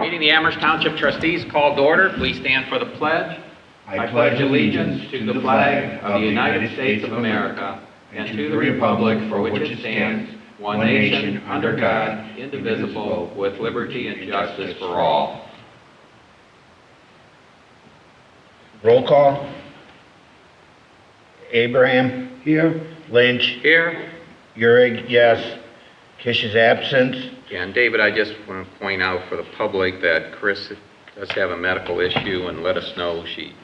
Meeting the Amherst Township Trustees called to order. Please stand for the pledge. I pledge allegiance to the flag of the United States of America and to the republic for which it stands, one nation, under God, indivisible, with liberty and justice for all. Roll call. Abraham. Here. Lynch. Here. Uhrig, yes. Kish is absent. And David, I just want to point out for the public that Chris does have a medical issue and let us know she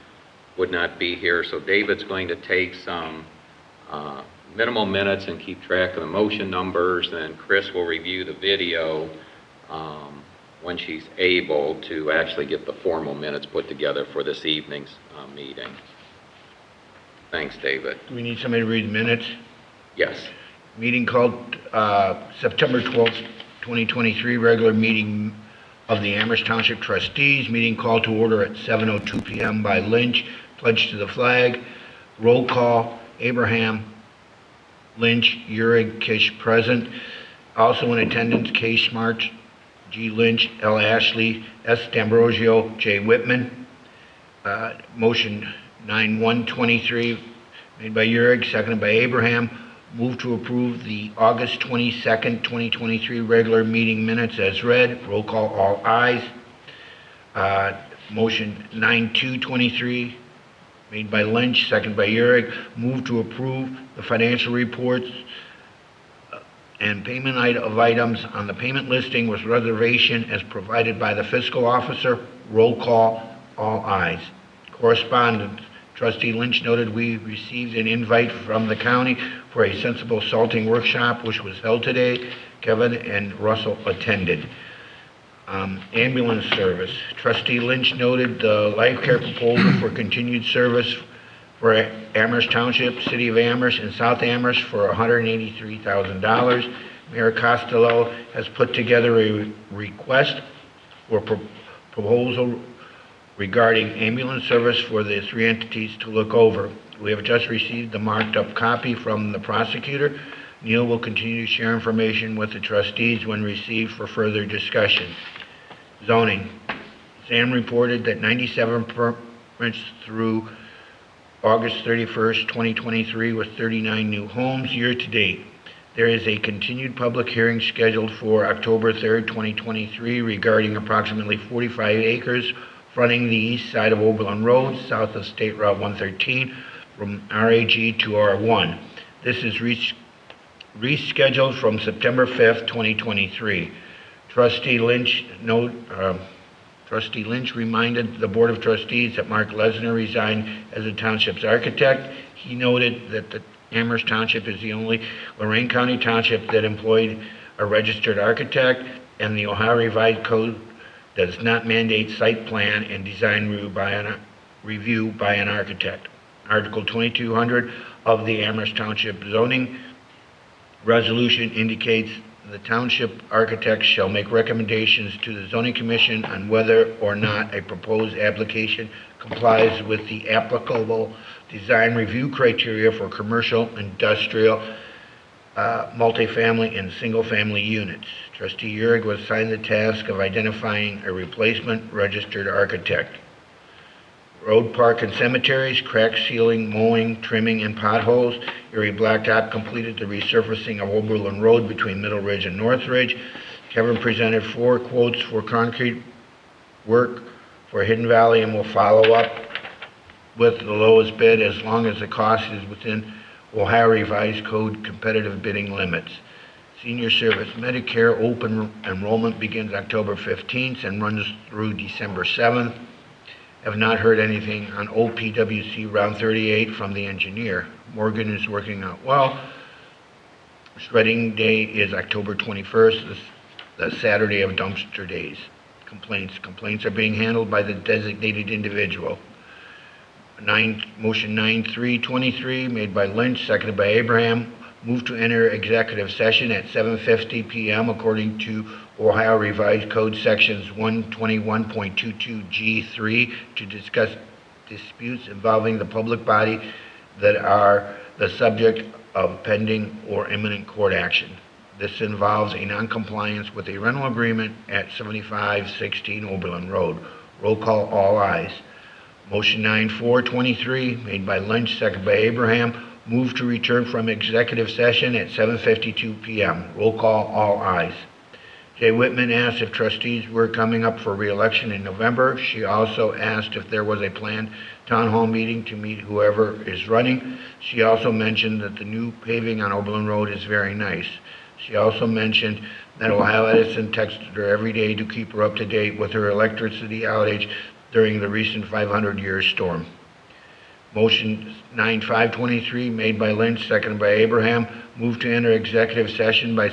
would not be here. So David's going to take some minimal minutes and keep track of the motion numbers, and Chris will review the video when she's able to actually get the formal minutes put together for this evening's meeting. Thanks, David. Do we need somebody to read the minutes? Yes. Meeting called September 12th, 2023, regular meeting of the Amherst Township Trustees. Meeting called to order at 7:02 p.m. by Lynch. Pledge to the flag. Roll call. Abraham, Lynch, Uhrig, Kish present. Also in attendance, K. Smart, G. Lynch, L. Ashley, S. D'Ambrosio, J. Whitman. Motion 9-1-23 made by Uhrig, seconded by Abraham. Move to approve the August 22nd, 2023 regular meeting minutes as read. Roll call, all ayes. Motion 9-2-23 made by Lynch, seconded by Uhrig. Move to approve the financial reports and payment of items on the payment listing with reservation as provided by the fiscal officer. Roll call, all ayes. Correspondence. Trustee Lynch noted we received an invite from the county for a sensible salting workshop, which was held today. Kevin and Russell attended. Ambulance service. Trustee Lynch noted the life care proposal for continued service for Amherst Township, City of Amherst, and South Amherst for $183,000. Mayor Costello has put together a request for proposal regarding ambulance service for the three entities to look over. We have just received the marked up copy from the prosecutor. Neil will continue to share information with the trustees when received for further discussion. Zoning. Sam reported that 97 permits through August 31st, 2023 with 39 new homes year to date. There is a continued public hearing scheduled for October 3rd, 2023 regarding approximately 45 acres fronting the east side of Oberlin Road, south of State Route 113, from RAG to R1. This is rescheduled from September 5th, 2023. Trustee Lynch reminded the Board of Trustees that Mark Lesnar resigned as the township's architect. He noted that the Amherst Township is the only Lorraine County township that employed a registered architect, and the Ohio Revised Code does not mandate site plan and design review by an architect. Article 2200 of the Amherst Township zoning resolution indicates the township architect shall make recommendations to the zoning commission on whether or not a proposed application complies with the applicable design review criteria for commercial, industrial, multifamily, and single-family units. Trustee Uhrig was assigned the task of identifying a replacement registered architect. Road, park, and cemeteries, crack sealing, mowing, trimming, and potholes. Erie Blacktop completed the resurfacing of Oberlin Road between Middle Ridge and North Ridge. Kevin presented 4 quotes for concrete work for Hidden Valley and will follow up with the lowest bid as long as the cost is within Ohio Revised Code competitive bidding limits. Senior Service Medicare open enrollment begins October 15th and runs through December 7th. Have not heard anything on OPWC Round 38 from the engineer. Morgan is working out well. Shredding day is October 21st, the Saturday of dumpster days. Complaints are being handled by the designated individual. Motion 9-3-23 made by Lynch, seconded by Abraham. Move to enter executive session at 7:50 p.m. according to Ohio Revised Code sections 121.22G3 to discuss disputes involving the public body that are the subject of pending or imminent court action. This involves a noncompliance with a rental agreement at 7516 Oberlin Road. Roll call, all ayes. Motion 9423, made by Lynch, second by Abraham. Move to return from executive session at 7:52 PM. Roll call, all ayes. Jay Whitman asked if trustees were coming up for re-election in November. She also asked if there was a planned town hall meeting to meet whoever is running. She also mentioned that the new paving on Oberlin Road is very nice. She also mentioned that Ohio Edison texted her every day to keep her up to date with her electricity outage during the recent 500-year storm. Motion 9523, made by Lynch, seconded by Abraham. Move to enter executive session at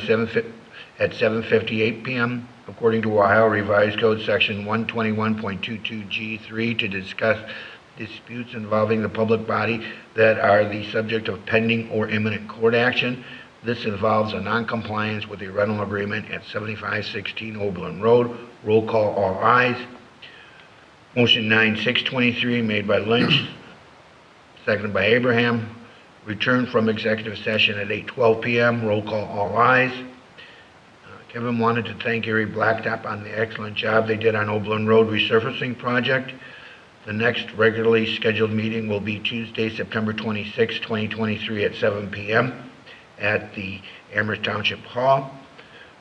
7:58 PM, according to Ohio Revised Code Section 121.22G3, to discuss disputes involving the public body that are the subject of pending or imminent court action. This involves a noncompliance with a rental agreement at 7516 Oberlin Road. Roll call, all ayes. Motion 9623, made by Lynch, seconded by Abraham. Return from executive session at 8:12 PM. Roll call, all ayes. Kevin wanted to thank Erie Blacktop on the excellent job they did on Oberlin Road resurfacing project. The next regularly scheduled meeting will be Tuesday, September 26, 2023 at 7 PM at the Amherst Township Hall.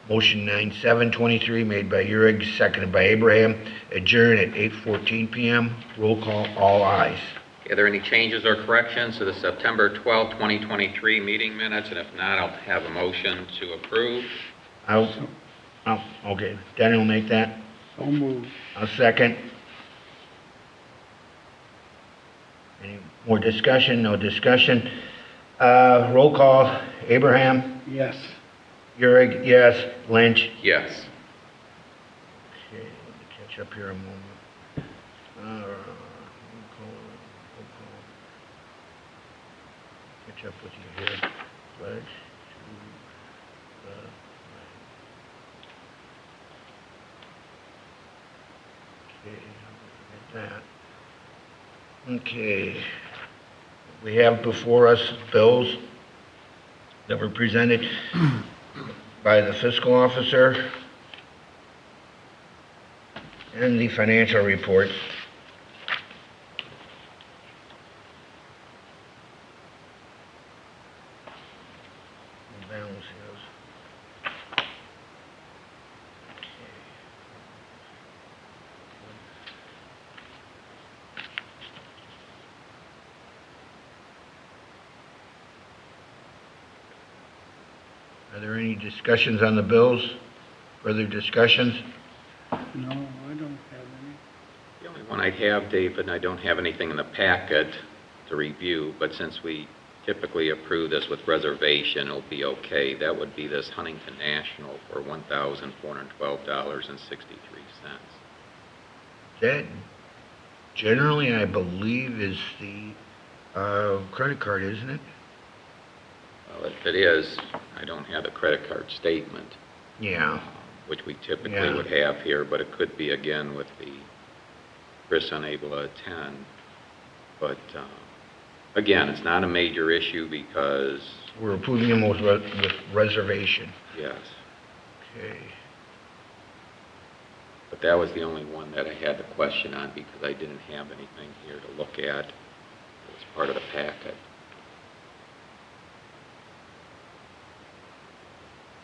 Motion 9723, made by Euring, seconded by Abraham. Adjourn at 8:14 PM. Roll call, all ayes. Are there any changes or corrections to the September 12, 2023 meeting minutes? And if not, I'll have a motion to approve. Okay, Danny will make that. So moved. I'll second. Any more discussion? No discussion. Roll call, Abraham, Yes. Euring, yes, Lynch. Yes. Okay, let me catch up here a moment. Roll call. Catch up with you here. Pledge to the flag. Okay, get that. Okay. We have before us bills that were presented by the fiscal officer and the financial reports. The balance is. Are there any discussions on the bills? Further discussions? No, I don't have any. The only one I have, David, and I don't have anything in the packet to review, but since we typically approve this with reservation, it'll be okay. That would be this Huntington National for $1,412.63. That generally, I believe, is the credit card, isn't it? Well, if it is, I don't have a credit card statement, Yeah. which we typically Yeah. would have here, but it could be again with the Chris unable to attend. But again, it's not a major issue because, We're approving them with reservation. yes, Okay. but that was the only one that I had the question on because I didn't have anything here to look at. It was part of the packet.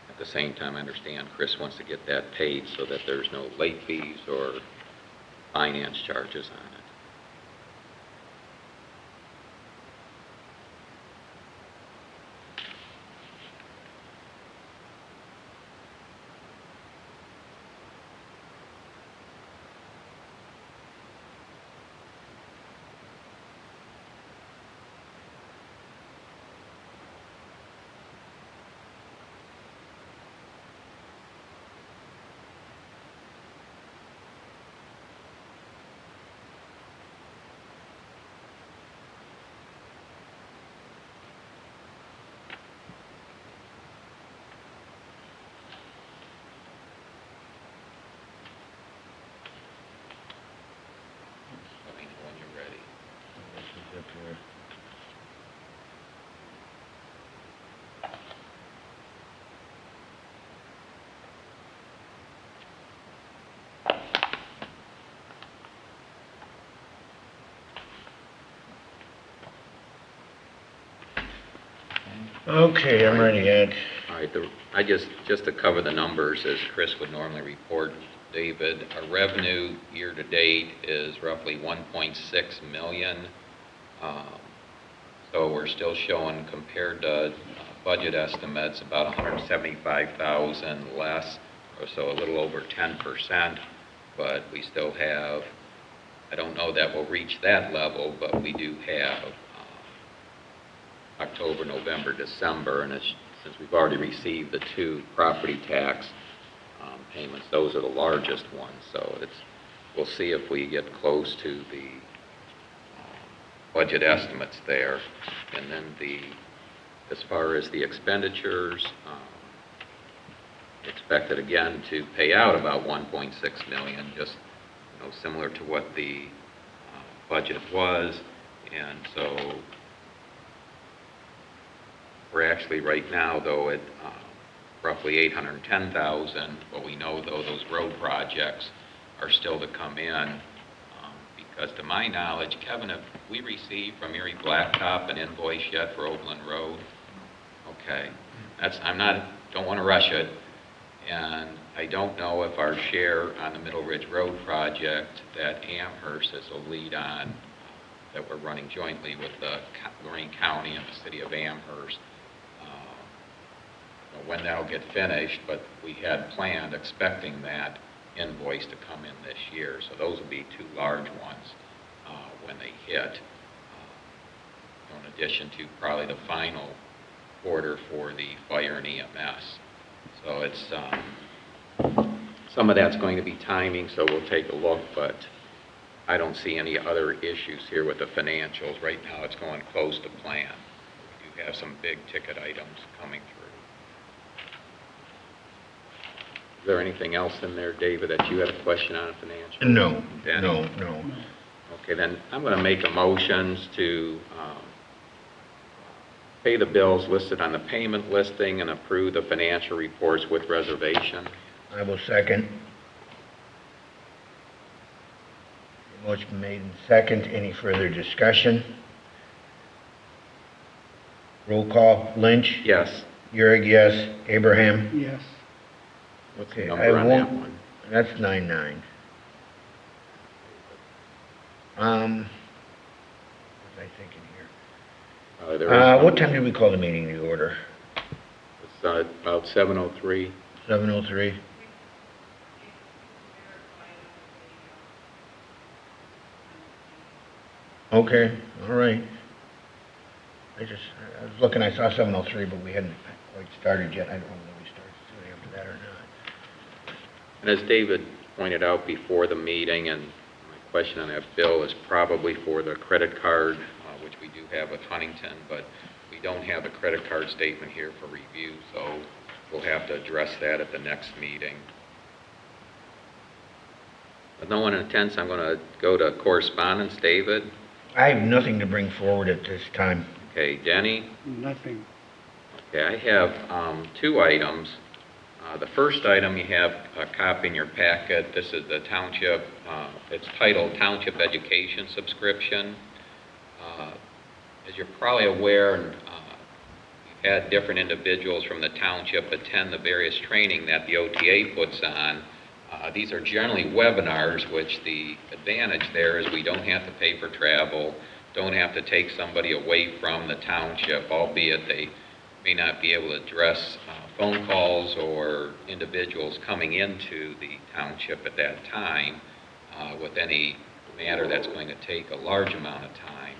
At the same time, I understand Chris wants to get that paid so that there's no late fees or finance charges on it. Okay, I'm ready, Ed. All right, I just to cover the numbers, as Chris would normally report, David, our revenue year-to-date is roughly 1.6 million. Um, So we're still showing, compared to budget estimates, about 175,000 less, or so a little over 10%, but we still have, I don't know that we'll reach that level, but we do have October, November, December, and since we've already received the 2 property tax payments, those are the largest ones, so we'll see if we get close to the budget estimates there. And then as far as the expenditures, expected again to pay out about 1.6 million, just similar to what the budget was. And so we're actually right now though at roughly 810,000, but we know though those road projects are still to come in. Because to my knowledge, Kevin, have we received from Erie Blacktop an invoice yet for Overland Road? Okay, don't want to rush it. And I don't know if our share on the Middle Ridge Road project that Amherst is a lead on, that we're running jointly with the Lorraine County and the city of Amherst, when that'll get finished, but we had planned, expecting that invoice to come in this year. So those will be 2 large ones when they hit, in addition to probably the final order for the fire and EMS. So it's some of that's going to be timing, so we'll take a look, but I don't see any other issues here with the financials. Right now it's going close to plan. We do have some big ticket items coming through. Is there anything else in there, David, that you had a question on a financial? No, Danny? no. Okay, then I'm going to make a motions to pay the bills listed on the payment listing and approve the financial reports with reservation. I will second. Motion made and second. Any further discussion? Roll call. Lynch? Yes. Yurg, yes. Abraham? Yes. Okay, Number I on that won't. one. That's 9-9. What was I thinking here? There is What time did we call the meeting to order? It's about 7:03. 7:03? Okay, all right. I was looking, I saw 7:03, but we hadn't quite started yet. I don't know whether we started soon after that or not. And as David pointed out before the meeting, and my question on that bill is probably for the credit card, which we do have with Huntington, but we don't have a credit card statement here for review, so we'll have to address that at the next meeting. With no one attends, I'm going to go to correspondence. David? I have nothing to bring forward at this time. Okay, Denny? Nothing. Okay, I have 2 items. The first item, you have a copy in your packet. This is the township, it's titled Township Education Subscription. As you're probably aware, we've had different individuals from the township attend the various training that the OTA puts on. These are generally webinars, which the advantage there is we don't have to pay for travel, don't have to take somebody away from the township, albeit they may not be able to address phone calls or individuals coming into the township at that time with any matter that's going to take a large amount of time.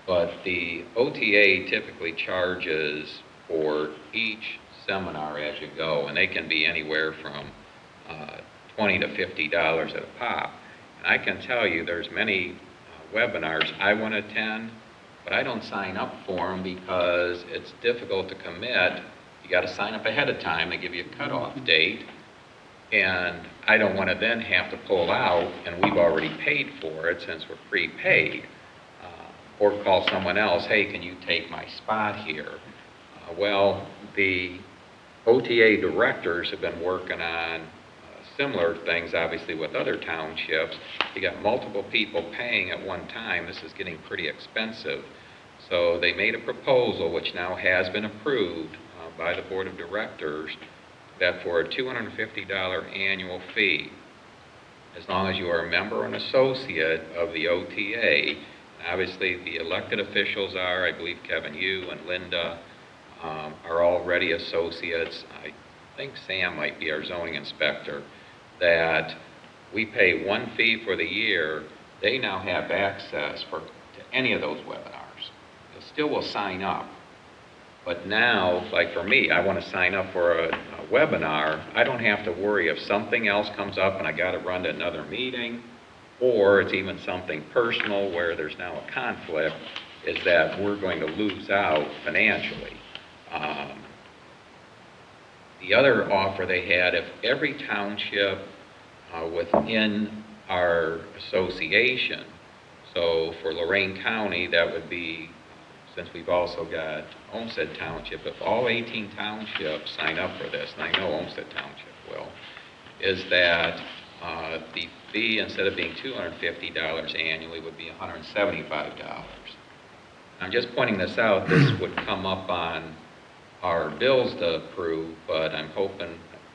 But the OTA typically charges for each seminar as you go, and they can be anywhere from $20 to $50 at a pop. And I can tell you there's many webinars I want to attend, but I don't sign up for them because it's difficult to commit. You got to sign up ahead of time. They give you a cutoff date, and I don't want to then have to pull out, and we've already paid for it since we're prepaid, or call someone else, hey, can you take my spot here? Well, the OTA directors have been working on similar things, obviously, with other townships. You got multiple people paying at one time. This is getting pretty expensive. So they made a proposal, which now has been approved by the Board of Directors, that for a $250 annual fee, as long as you are a member or an associate of the OTA, obviously the elected officials are, I believe Kevin, you and Linda are already associates. I think Sam might be our zoning inspector, that we pay one fee for the year. They now have access to any of those webinars. They still will sign up. But now, like for me, I want to sign up for a webinar. I don't have to worry if something else comes up and I got to run to another meeting, or it's even something personal where there's now a conflict, is that we're going to lose out financially. The other offer they had, if every township within our association, so for Lorraine County, that would be, since we've also got Olmsted Township, if all 18 townships sign up for this, and I know Olmsted Township will, is that the fee, instead of being $250 annually, would be $175. I'm just pointing this out. This would come up on our bills to approve, but I'm hoping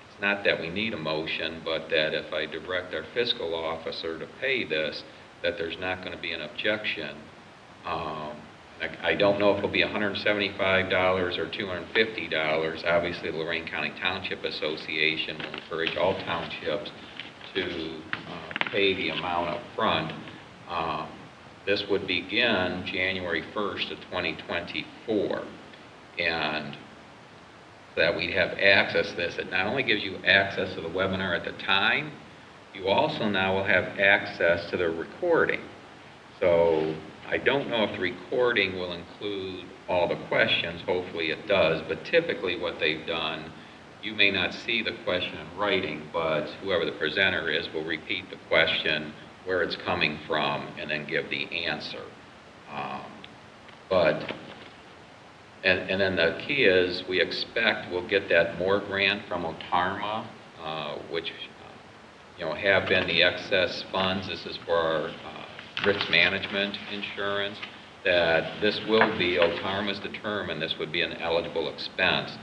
it's not that we need a motion, but that if I direct our fiscal officer to pay this, that there's not going to be an objection. I don't know if it'll be $175 or $250. Obviously, the Lorraine County Township Association will encourage all townships to pay the amount up front. This would begin January 1st of 2024, and that we'd have access to this. It not only gives you access to the webinar at the time, you also now will have access to the recording. So I don't know if the recording will include all the questions. Hopefully it does, but typically what they've done, you may not see the question in writing, but whoever the presenter is will repeat the question, where it's coming from, and then give the answer. And then the key is, we expect we'll get that MORE grant from OTARMA, which have been the excess funds. This is for our risk management insurance, that this will be, OTARMA's determined this would be an eligible expense.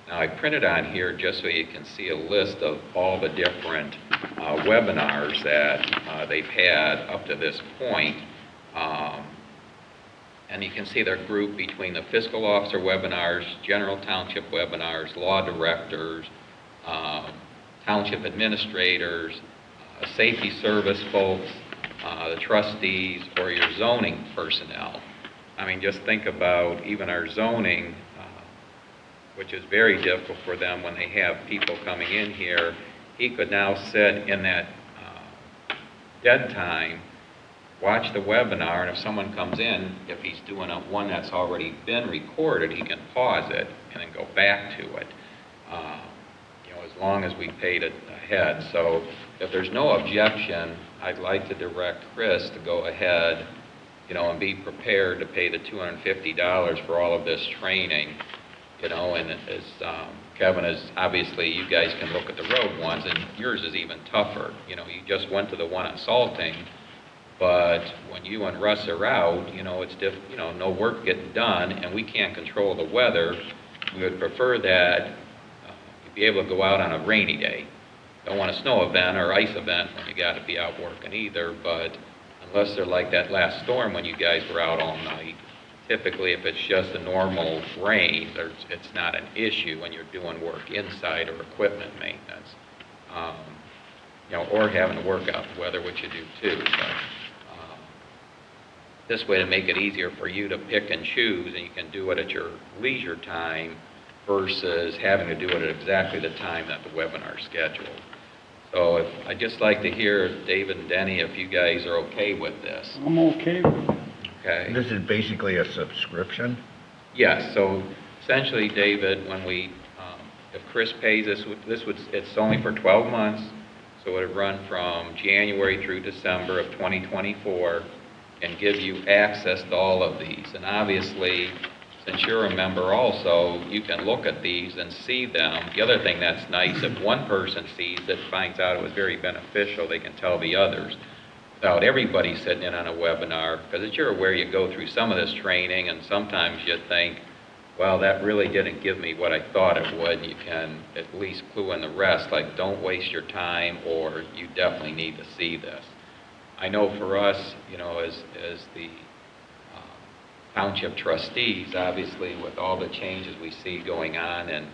Now I printed on here just so you can see a list of all the different webinars that they've had up to this point. And you can see they're grouped between the fiscal officer webinars, general township webinars, law directors, township administrators, safety service folks, the trustees, or your zoning personnel. I mean, just think about even our zoning, which is very difficult for them when they have people coming in here. He could now sit in that dead time, watch the webinar, and if someone comes in, if he's doing one that's already been recorded, he can pause it and then go back to it, as long as we paid it ahead. So if there's no objection, I'd like to direct Chris to go ahead, and be prepared to pay the $250 for all of this training, and as Kevin is, obviously you guys can look at the road ones, and yours is even tougher. You just went to the one on salting, but when you and Russ are out, it's no work getting done, and we can't control the weather. We would prefer that you be able to go out on a rainy day. Don't want a snow event or ice event when you got to be out working either, but unless they're like that last storm when you guys were out all night, typically if it's just a normal rain, it's not an issue when you're doing work inside or equipment maintenance, or having to work out the weather, which you do too. But this way to make it easier for you to pick and choose, and you can do it at your leisure time versus having to do it at exactly the time that the webinar is scheduled. So I'd just like to hear, David and Denny, if you guys are okay with this. I'm okay with it. Okay. This is basically a subscription? Yes, so essentially, David, when if Chris pays this, it's only for 12 months, so it would run from January through December of 2024 and give you access to all of these. And obviously, since you're a member also, you can look at these and see them. The other thing that's nice, if one person sees it, finds out it was very beneficial, they can tell the others. without everybody sitting in on a webinar, because as you're aware, you go through some of this training, and sometimes you think, well, that really didn't give me what I thought it would. You can at least clue in the rest, like don't waste your time, or you definitely need to see this. I know for us, as the township trustees, obviously with all the changes we see going on in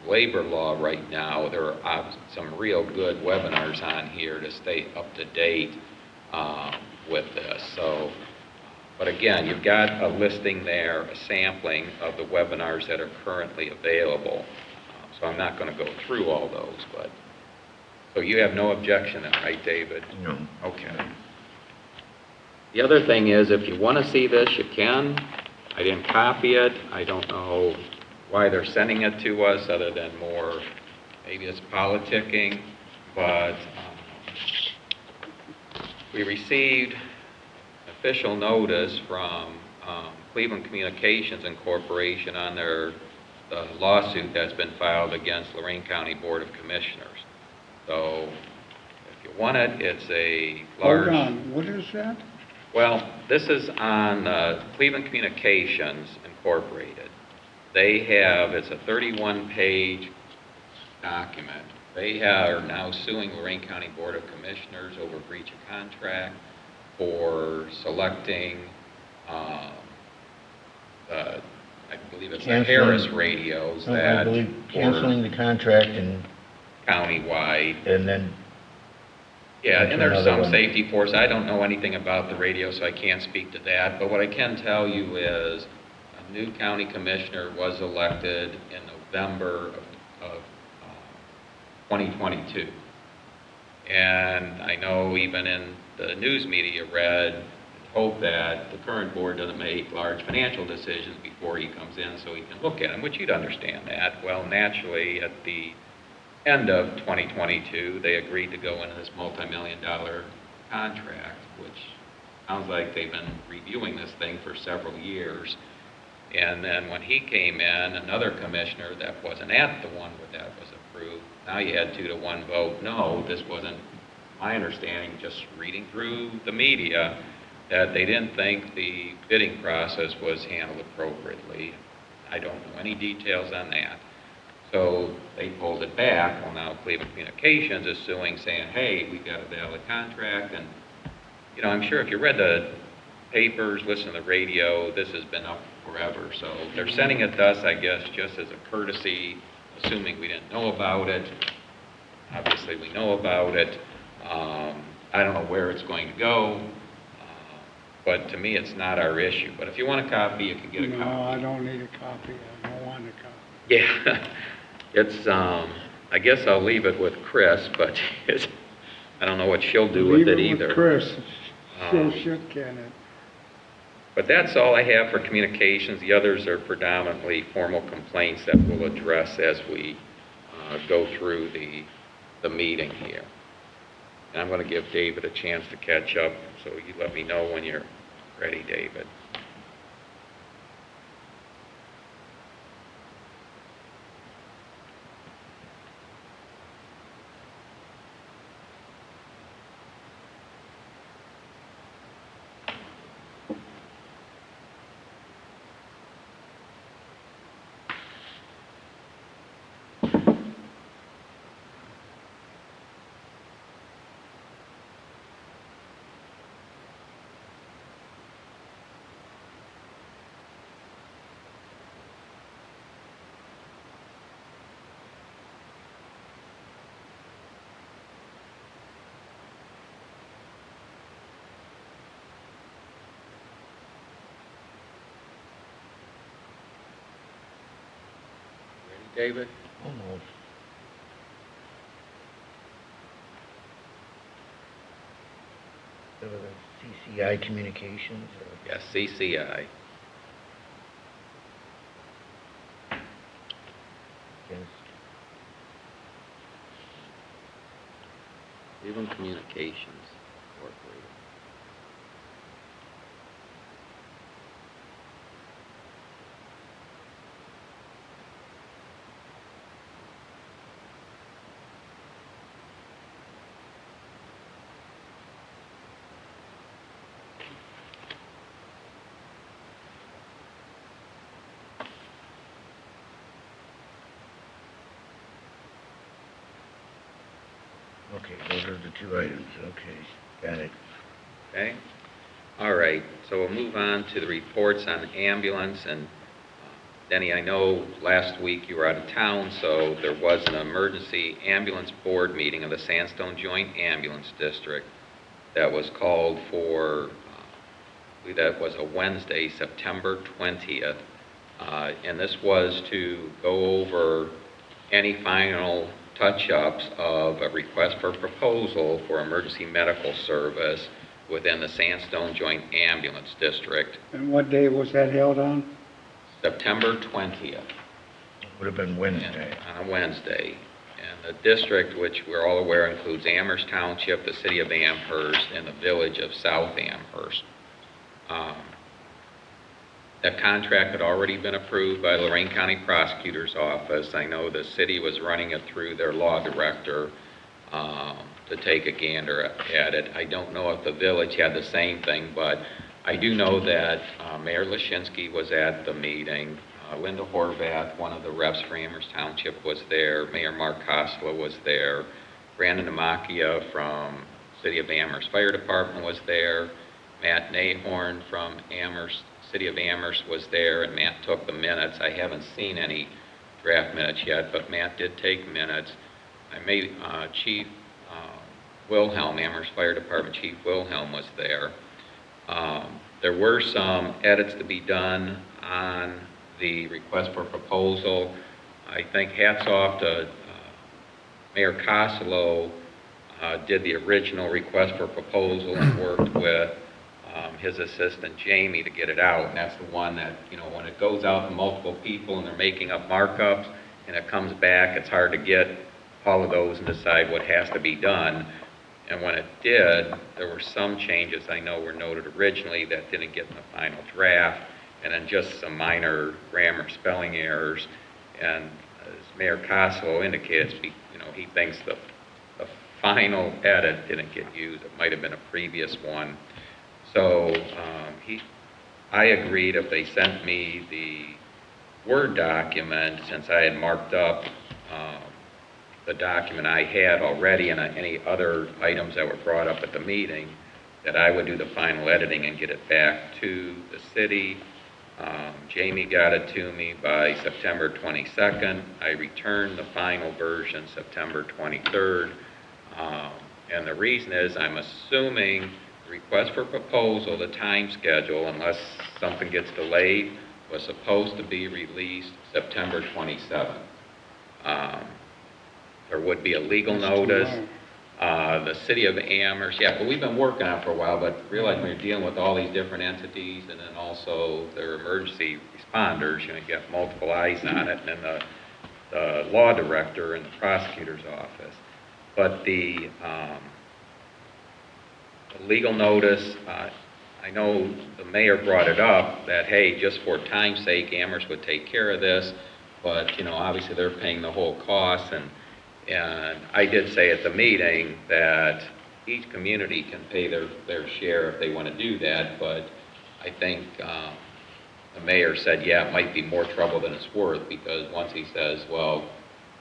labor law right now, there are some real good webinars on here to stay up to date with this. So, but again, you've got a listing there, a sampling of the webinars that are currently available. So I'm not going to go through all those, but, so you have no objection then, right, David? No. Okay. The other thing is, if you want to see this, you can. I didn't copy it. I don't know why they're sending it to us, other than more, maybe it's politicking, but we received official notice from Cleveland Communications Incorporation on their lawsuit that's been filed against Lorraine County Board of Commissioners. So if you want it, it's a large... Hold on, what is that? Well, this is on Cleveland Communications Incorporated. They have, it's a 31-page document. They are now suing Lorraine County Board of Commissioners over breach of contract for selecting, I believe it's the Harris radios that I believe canceling the contract and countywide. and then Yeah, and there's another some one. safety force. I don't know anything about the radio, so I can't speak to that. But what I can tell you is a new county commissioner was elected in November of 2022. And I know even in the news media read and hope that the current board doesn't make large financial decisions before he comes in so he can look at them, which you'd understand that. Well, naturally, at the end of 2022, they agreed to go into this multi-million-dollar contract, which sounds like they've been reviewing this thing for several years. And then when he came in, another commissioner that wasn't at the one where that was approved, now you had 2-to-1 vote, no, this wasn't my understanding, just reading through the media, that they didn't think the bidding process was handled appropriately. I don't know any details on that. So they pulled it back. Well, now Cleveland Communications is suing, saying, hey, we've got a valid contract. And, I'm sure if you read the papers, listen to the radio, this has been up forever. So they're sending it to us, I guess, just as a courtesy, assuming we didn't know about it. Obviously, we know about it. I don't know where it's going to go. But to me, it's not our issue. But if you want a copy, you can get a copy. No, I don't need a copy. I don't want a copy. Yeah, it's, I guess I'll leave it with Chris, but I don't know what she'll do with it either. Leave it with Chris. She'll can it. But that's all I have for communications. The others are predominantly formal complaints that we'll address as we go through the meeting here. And I'm going to give David a chance to catch up, so you let me know when you're ready, David. David? Almost. CCI Communications? Yes, CCI. Yes. Cleveland Communications Incorporated. Okay, those are the two items, okay, got it. Okay? All right, so we'll move on to the reports on ambulance, and Denny, I know last week you were out of town, so there was an emergency ambulance board meeting of the Sandstone Joint Ambulance District that was called for, I believe that was a Wednesday, September 20th, and this was to go over any final touch-ups of a request for proposal for emergency medical service within the Sandstone Joint Ambulance District, And what day was that held on? September 20th. Would have been Wednesday. On a Wednesday. And the district, which we're all aware includes Amherst Township, the city of Amherst, and the village of South Amherst. That contract had already been approved by Lorraine County Prosecutor's Office. I know the city was running it through their law director to take a gander at it. I don't know if the village had the same thing, but I do know that Mayor Lashinsky was at the meeting. Linda Horvath, one of the reps for Amherst Township, was there. Mayor Mark Kosla was there. Brandon Demakia from City of Amherst Fire Department was there. Matt Nahorn from Amherst, City of Amherst was there, and Matt took the minutes. I haven't seen any draft minutes yet, but Matt did take minutes. Chief Wilhelm, Amherst Fire Department Chief Wilhelm was there. There were some edits to be done on the request for proposal. I think hats off to Mayor Costello, did the original request for proposal and worked with his assistant Jamie to get it out. And that's the one that, when it goes out to multiple people and they're making up markups and it comes back, it's hard to get all of those and decide what has to be done. And when it did, there were some changes I know were noted originally that didn't get in the final draft, and then just some minor grammar spelling errors. And as Mayor Costello indicates, he thinks the final edit didn't get used. It might have been a previous one. So I agreed if they sent me the Word document, since I had marked up the document I had already and any other items that were brought up at the meeting, that I would do the final editing and get it back to the city. Jamie got it to me by September 22nd. I returned the final version September 23rd. And the reason is I'm assuming the request for proposal, the time schedule, unless something gets delayed, was supposed to be released September 27th. There would be a legal notice. The city of Amherst, but we've been working on it for a while, but realize when you're dealing with all these different entities and then also their emergency responders, you get multiple eyes on it, and then the law director and the prosecutor's office. But the legal notice, I know the mayor brought it up that, hey, just for time's sake, Amherst would take care of this, but, obviously they're paying the whole cost, and I did say at the meeting that each community can pay their share if they want to do that, but I think the mayor said, it might be more trouble than it's worth, because once he says, well,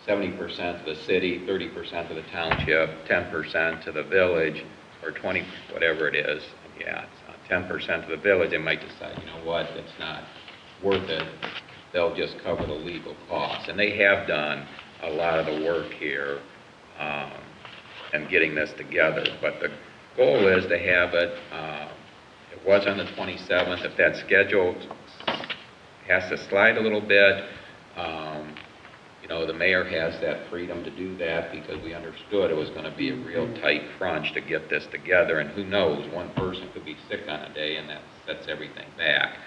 70% to the city, 30% to the township, 10% to the village, or 20, whatever it is, 10% to the village, they might decide, it's not worth it. They'll just cover the legal costs. And they have done a lot of the work here and getting this together. But the goal is to have it, it was on the 27th. If that schedule has to slide a little bit, the mayor has that freedom to do that, because we understood it was going to be a real tight crunch to get this together. And who knows, one person could be sick on a day and that sets everything back.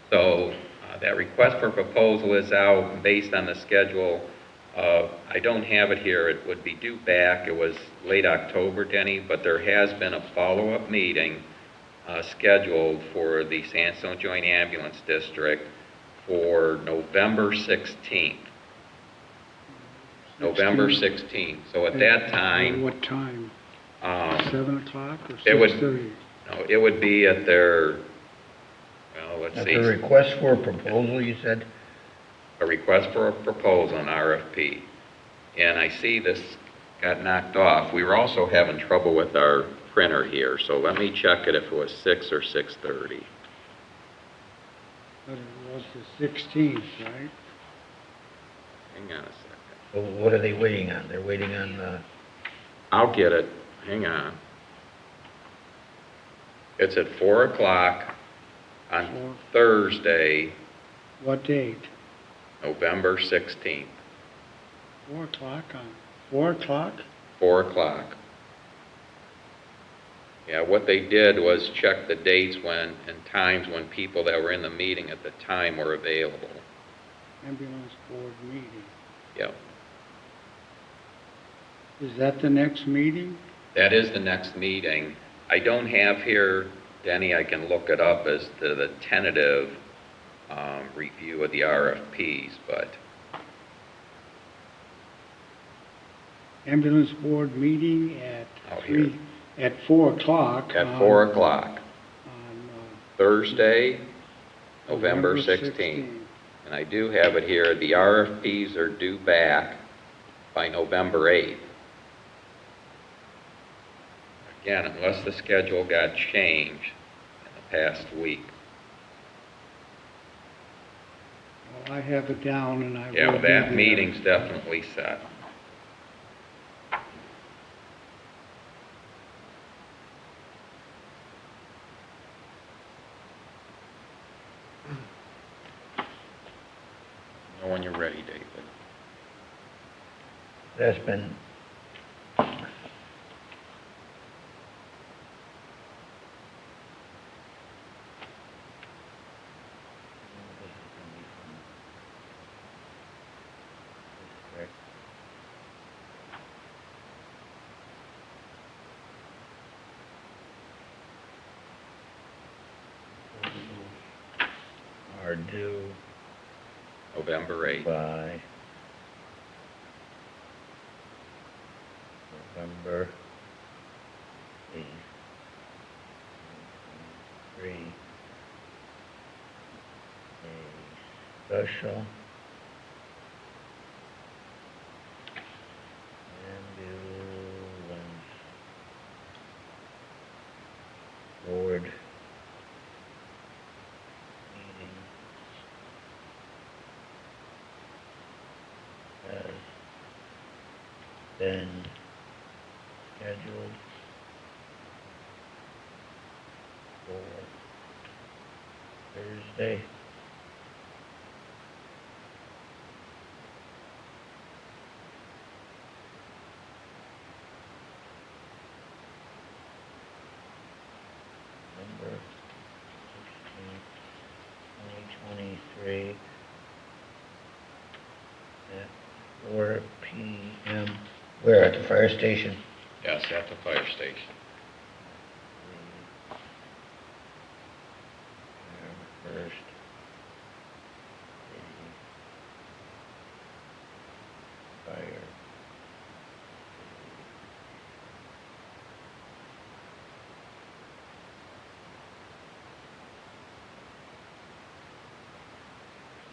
So that request for proposal is out based on the schedule. I don't have it here. It would be due back. It was late October, Denny, but there has been a follow-up meeting scheduled for the Sandstone Joint Ambulance District for November 16th. November 16th. So at that time... What time? 7 o'clock or 6:30? It would be at their... let's see. The request for a proposal, you said? A request for a proposal, an RFP. And I see this got knocked off. We were also having trouble with our printer here, so let me check it if it was 6 or 6:30. But it was the 16th, right? Hang on a second. Well, what are they waiting on? They're waiting on, I'll get it. Hang on. It's at 4 o'clock on Four. Thursday, What date? November 16th. 4 o'clock on, 4 o'clock? 4 o'clock. Yeah, what they did was check the dates when, and times when people that were in the meeting at the time were available. Ambulance board meeting. Yep. Is that the next meeting? That is the next meeting. I don't have here, Denny, I can look it up as to the tentative review of the RFPs, but Ambulance board meeting at Out here. 4 o'clock. at 4 o'clock, On, Thursday, November November 16th. And I do have it here, the RFPs are due back by November 8th. Again, unless the schedule got changed in the past week. Well, I have it down and I Yeah, will well, be that there. meeting's definitely set. Know when you're ready, David. that's been, are due November 8th. by November 8th. 3, a special ambulance board meeting has been scheduled for Thursday, November 16th, 2023, at 4 p.m. Where, at the fire station? Yes, at the fire station. Amherst Fire.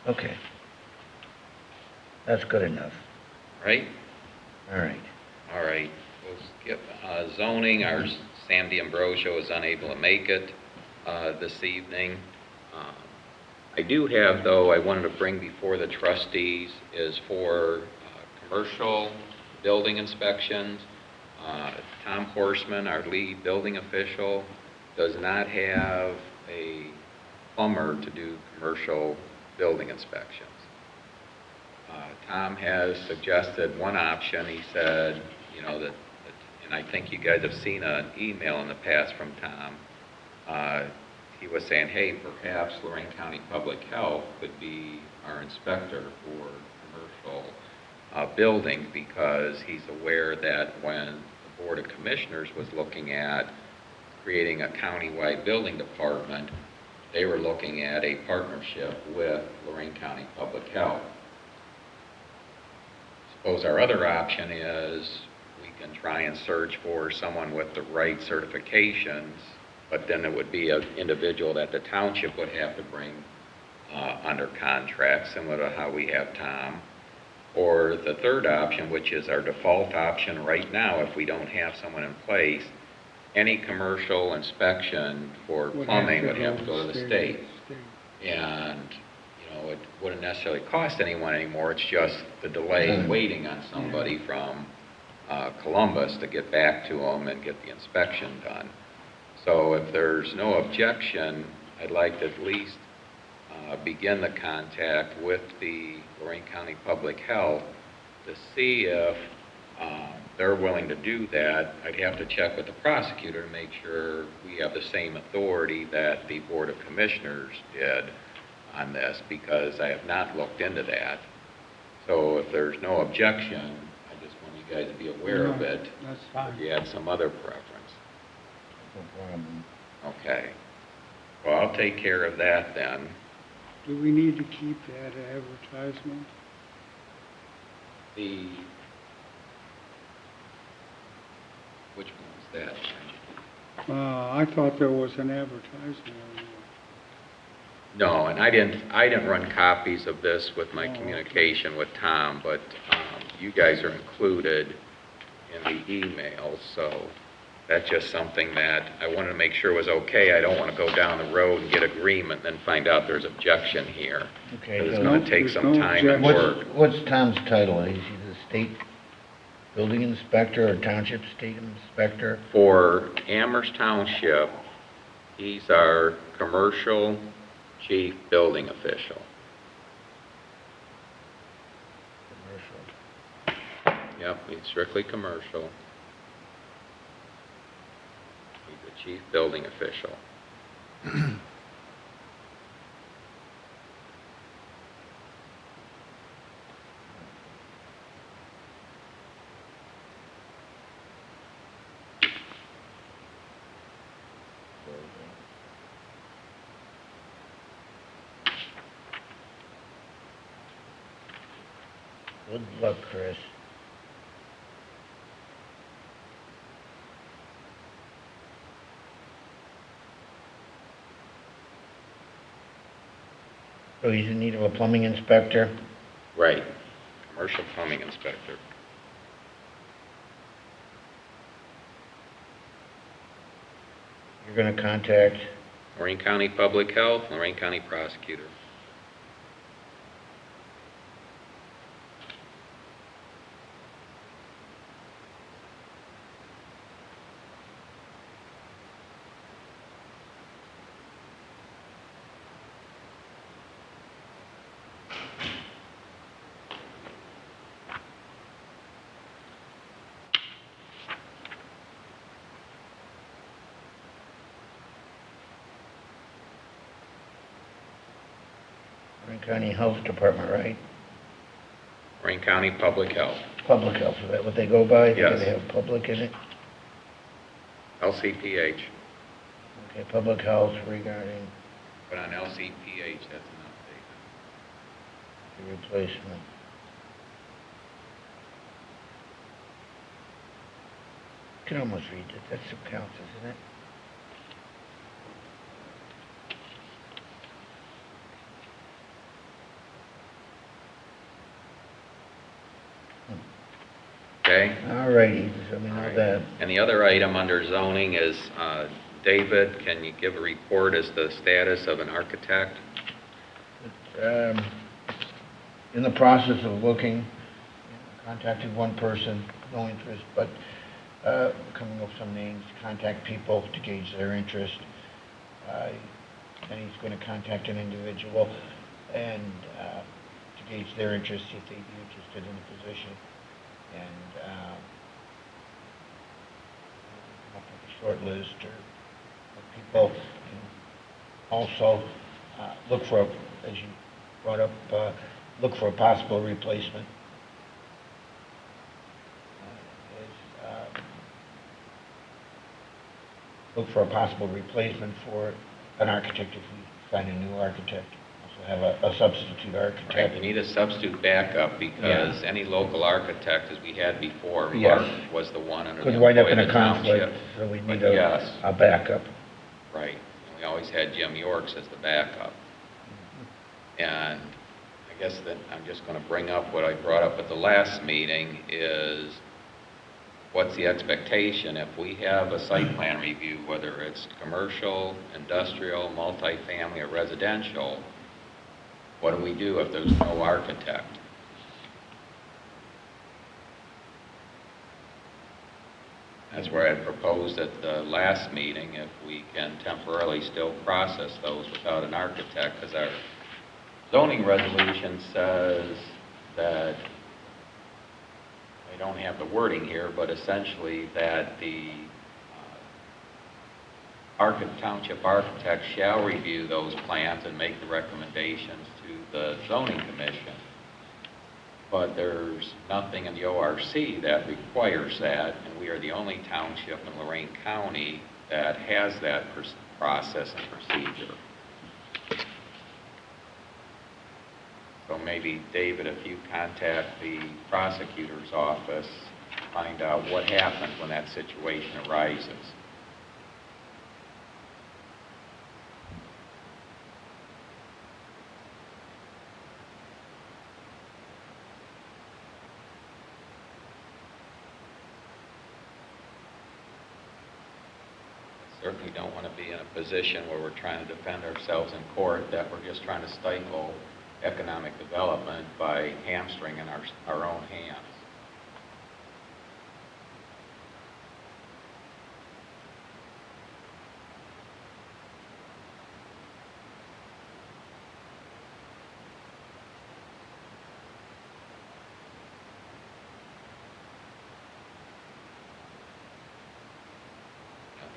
Okay. That's good enough. Right? All right. All right, we'll skip zoning. Our Sam D'Ambrosio is unable to make it this evening. I do have, though, I wanted to bring before the trustees is for commercial building inspections. Tom Horseman, our lead building official, does not have a plumber to do commercial building inspections. Tom has suggested one option. He said, you know, and I think you guys have seen an email in the past from Tom. He was saying, hey, perhaps Lorraine County Public Health could be our inspector for commercial buildings, because he's aware that when the Board of Commissioners was looking at creating a countywide building department, they were looking at a partnership with Lorraine County Public Health. Suppose our other option is we can try and search for someone with the right certifications, but then it would be an individual that the township would have to bring under contract, similar to how we have Tom. Or the third option, which is our default option right now, if we don't have someone in place, any commercial inspection for plumbing would have to go to the state. And, it wouldn't necessarily cost anyone anymore, it's just the delay in waiting on somebody from Columbus to get back to them and get the inspection done. So if there's no objection, I'd like to at least begin the contact with the Lorraine County Public Health to see if they're willing to do that. I'd have to check with the prosecutor to make sure we have the same authority that the Board of Commissioners did on this, because I have not looked into that. So if there's no objection, I just want you guys to be aware of it. That's fine. If you have some other preference. No problem. Okay. Well, I'll take care of that then. Do we need to keep that advertisement? Which one was that? I thought there was an advertisement on there. No, and I didn't run copies of this with my Oh, okay. communication with Tom, but you guys are included in the email, so that's just something that I wanted to make sure was okay. I don't want to go down the road and get agreement and then find out there's objection here. Okay, 'Cause it's so going to take there's some no time and objection. work. What's Tom's title? Is he the state building inspector or township state inspector? For Amherst Township, he's our commercial chief building official. Commercial. Yep, he's strictly commercial. He's the chief building official. Good luck, Chris. So he's in need of a plumbing inspector? Right, commercial plumbing inspector. You're gonna contact, Lorraine County Public Health, Lorraine County Prosecutor. Lorraine County Health Department, right? Lorraine County Public Health, Public health, is that what they go by? Yes. They have public in it? LCPH. Okay, public health regarding But on LCPH, that's an update. the replacement. You can almost read it, that's what counts, isn't it? Okay? All righty, so we All know right. that. And the other item under zoning is, David, can you give a report as the status of an architect? In the process of looking, contacted one person, no interest, but coming up with some names, contact people to gauge their interest. And he's going to contact an individual and to gauge their interest, see if they'd be interested in the position. And come up with a short list of people. And also look for, as you brought up, look for a possible replacement. Look for a possible replacement for an architect if we find a new architect. Also have a substitute Right, architect. we need a substitute backup because Yeah. any local architect, as we had before, Yes. Mark was the one under the Could wind up employ in of a the conflict, township. so we But need yes. a backup. Right, and we always had Jim Yorks as the backup. And I guess that I'm just going to bring up what I brought up at the last meeting is what's the expectation if we have a site plan review, whether it's commercial, industrial, multifamily, or residential, what do we do if there's no architect? That's where I proposed at the last meeting if we can temporarily still process those without an architect, because our zoning resolution says that, I don't have the wording here, but essentially that the township architect shall review those plans and make the recommendations to the zoning commission. But there's nothing in the ORC that requires that, and we are the only township in Lorraine County that has that process and procedure. So maybe, David, if you contact the prosecutor's office, find out what happens when that situation arises. Certainly don't want to be in a position where we're trying to defend ourselves in court, that we're just trying to stifle economic development by hamstringing our own hands.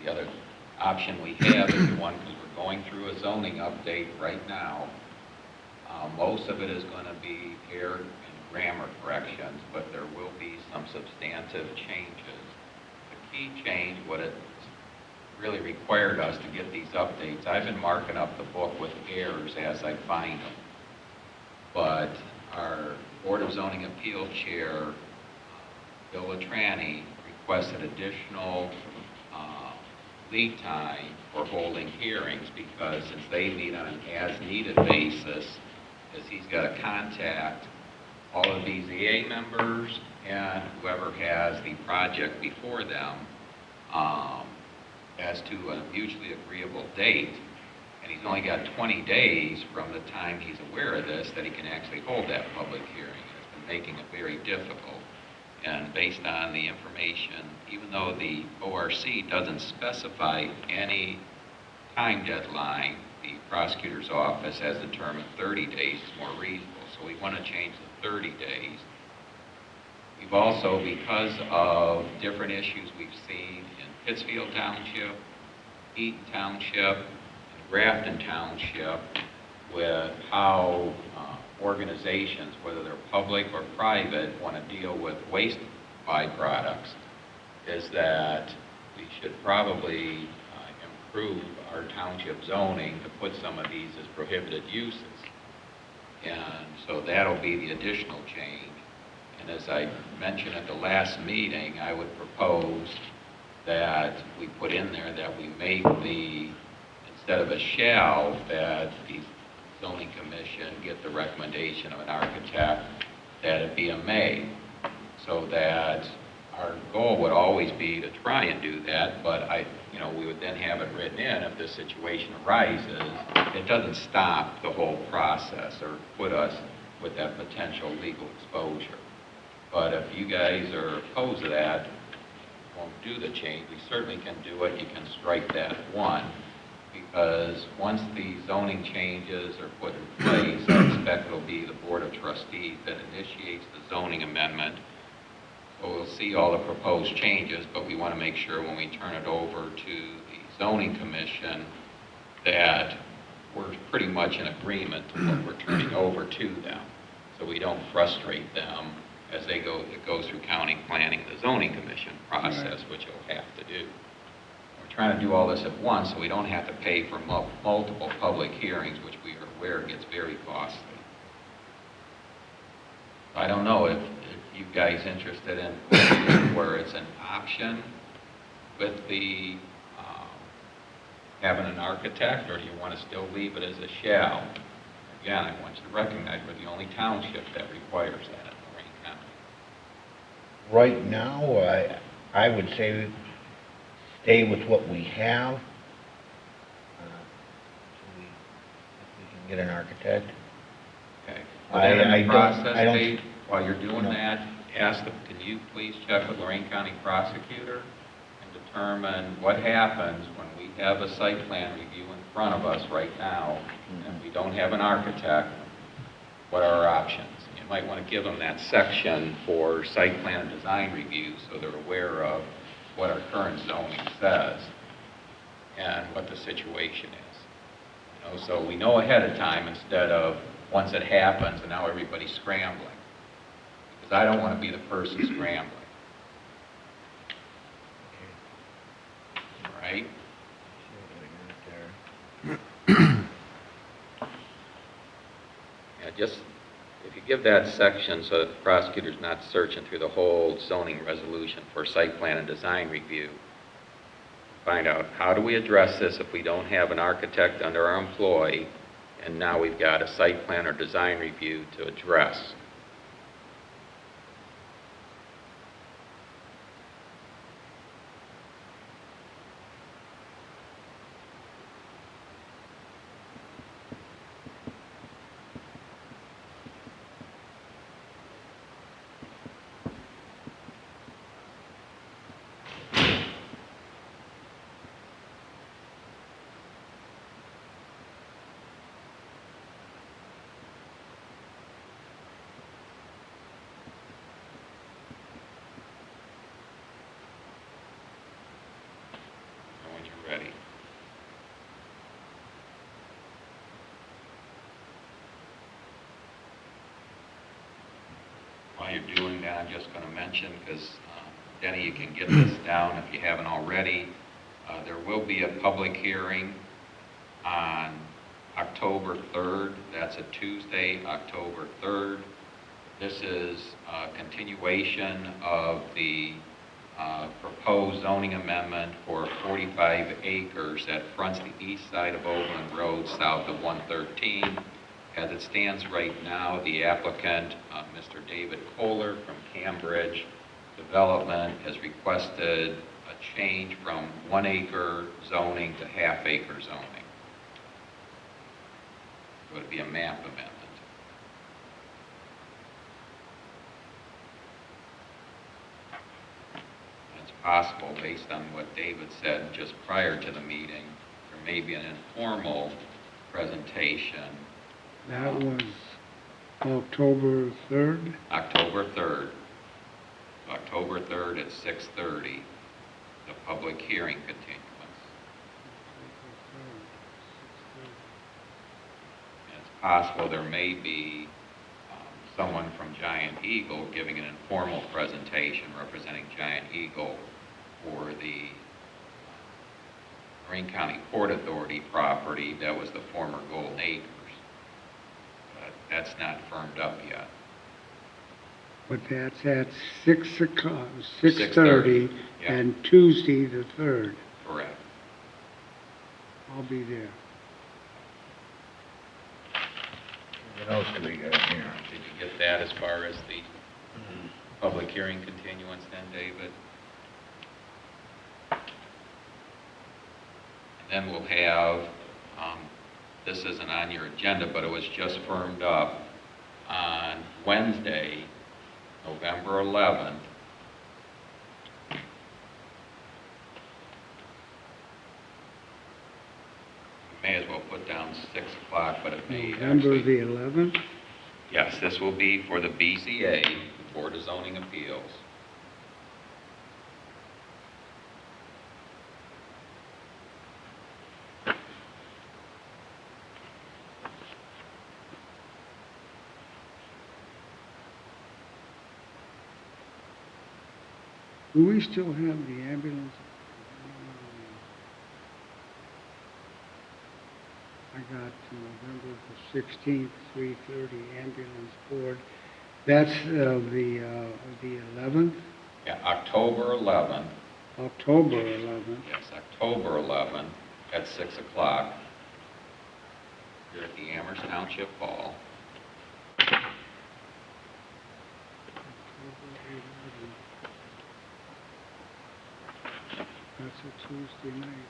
The other option we have is the one, because we're going through a zoning update right now. Most of it is going to be error and grammar corrections, but there will be some substantive changes. The key change, what it really required us to get these updates, I've been marking up the book with errors as I find them. But our Board of Zoning Appeal Chair, Bill Latrani, requested additional lead time for holding hearings, because since they meet on an as-needed basis, is he's got to contact all of these EA members and whoever has the project before them as to a mutually agreeable date. And he's only got 20 days from the time he's aware of this that he can actually hold that public hearing. It's been making it very difficult. And based on the information, even though the ORC doesn't specify any time deadline, the prosecutor's office has determined 30 days is more reasonable. So we want to change the 30 days. We've also, because of different issues we've seen in Pittsfield Township, Eaton Township, and Grafton Township, with how organizations, whether they're public or private, want to deal with waste byproducts, is that we should probably improve our township zoning to put some of these as prohibited uses. And so that'll be the additional change. And as I mentioned at the last meeting, I would propose that we put in there that we make the, instead of a shall, that the zoning commission get the recommendation of an architect, that it be a may, so that our goal would always be to try and do that, but we would then have it written in if this situation arises. It doesn't stop the whole process or put us with that potential legal exposure. But if you guys are opposed to that, won't do the change, we certainly can do it. You can strike that one, because once the zoning changes are put in place, I expect it'll be the Board of Trustees that initiates the zoning amendment. So we'll see all the proposed changes, but we want to make sure when we turn it over to the zoning commission that we're pretty much in agreement to what we're turning over to them, so we don't frustrate them as it goes through county planning, the zoning commission process, which you'll have to do. We're trying to do all this at once so we don't have to pay for multiple public hearings, which we are aware gets very costly. I don't know if you guys interested in where it's an option with the having an architect, or do you want to still leave it as a shall? again, I want you to recognize we're the only township that requires that in Lorraine County. Right now, I would say stay with what we have. If we can get an architect. Okay. I Then in the don't- process, I don't- Dave, while you're doing No. that, can you please check with Lorraine County Prosecutor and determine what happens when we have a site plan review in front of us right now, and we don't have an architect, what are our options? You might want to give them that section for site plan and design review so they're aware of what our current zoning says and what the situation is. You know, so we know ahead of time instead of once it happens and now everybody's scrambling. Because I don't want to be the person scrambling. All right? Yeah, just, if you give that section so that the prosecutor's not searching through the whole zoning resolution for site plan and design review, find out how do we address this if we don't have an architect under our employ, and now we've got a site plan or design review to address. When you're ready. While you're doing that, I'm just going to mention, because Denny, you can get this down if you haven't already, there will be a public hearing on October 3rd. That's a Tuesday, October 3rd. This is a continuation of the proposed zoning amendment for 45 acres that fronts the east side of Overland Road, south of 113. As it stands right now, the applicant, Mr. David Kohler from Cambridge Development, has requested a change from 1 acre zoning to half-acre zoning. It would be a map amendment. It's possible, based on what David said just prior to the meeting, there may be an informal presentation. That was October 3rd. October 3rd. October 3rd at 6:30, the public hearing continuance. And it's possible there may be someone from Giant Eagle giving an informal presentation representing Giant Eagle for the Lorraine County Port Authority property that was the former Golden Acres. But that's not firmed up yet. But that's at 6 o'clock, 6:30, 6:30, yeah. and Tuesday the 3rd. Correct. I'll be there. What else do we got here? Did you get that as far as the public hearing continuance then, David? And then we'll have, this isn't on your agenda, but it was just firmed up on Wednesday, November 11th. You may as well put down 6 o'clock, but it may November actually... the 11th. Yes, this will be for the BZA, the Board of Zoning Appeals. Do we still have the ambulance? I got November the 16th, 3:30 ambulance board. That's the 11th, Yeah, October 11th, October 11th. yes, October 11th at 6 o'clock. here at the Amherst Township Hall. That's a Tuesday night.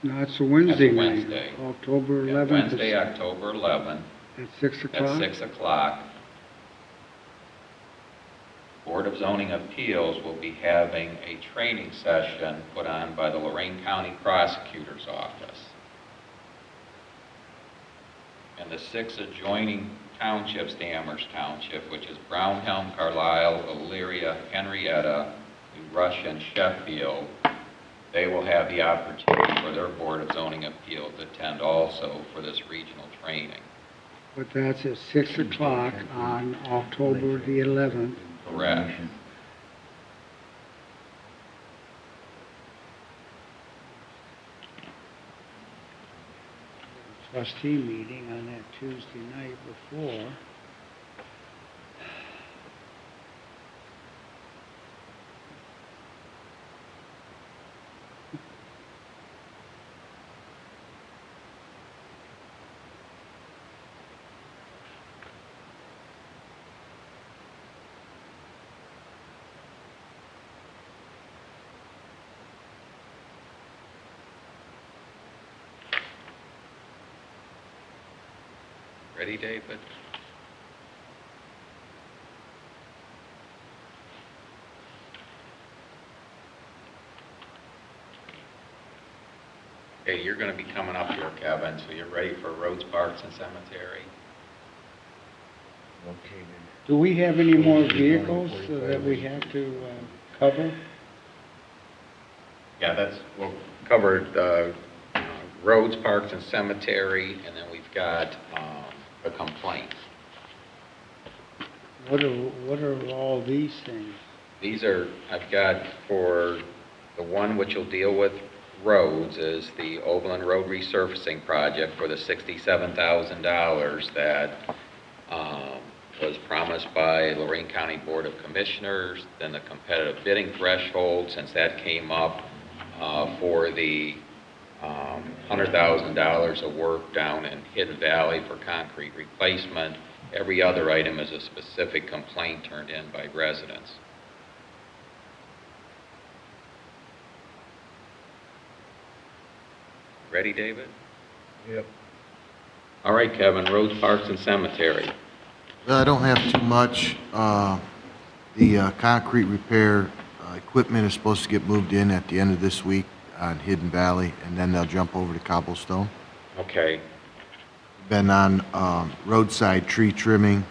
No, it's a Wednesday night. Wednesday. October Yeah, 11th. Wednesday, October 11th, At 6 at o'clock? 6 o'clock. Board of Zoning Appeals will be having a training session put on by the Lorraine County Prosecutor's Office. And the 6 adjoining townships to Amherst Township, which is Brownhelm, Carlisle, Elyria, Henrietta, New Rush, and Sheffield, they will have the opportunity for their Board of Zoning Appeals to attend also for this regional training. But that's at 6 o'clock on October the 11th. Correct. Trustee meeting on that Tuesday night before. Ready, David? Okay, you're going to be coming up here, Kevin, so you're ready for roads, parks, and cemetery. Okay, Do we have any more vehicles that we have to cover? Yeah, we'll cover roads, parks, and cemetery, and then we've got a complaint. What are all these things? These are, I've got for the one which will deal with roads is the Overland Road resurfacing project for the $67,000 that was promised by Lorraine County Board of Commissioners, then the competitive bidding threshold, since that came up for the $100,000 of work down in Hidden Valley for concrete replacement. Every other item is a specific complaint turned in by residents. Ready, David? Yep. All right, Kevin, roads, parks, and cemetery. I don't have too much. The concrete repair equipment is supposed to get moved in at the end of this week on Hidden Valley, and then they'll jump over to cobblestone. Okay. Been on roadside tree trimming.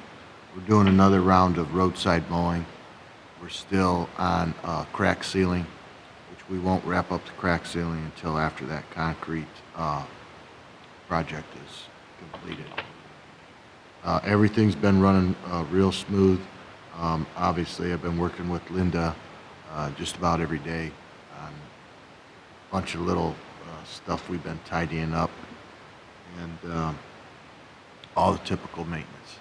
We're doing another round of roadside mowing. We're still on crack sealing, which we won't wrap up the crack sealing until after that concrete project is completed. Everything's been running real smooth. Obviously, I've been working with Linda just about every day on a bunch of little stuff we've been tidying up and all the typical maintenance.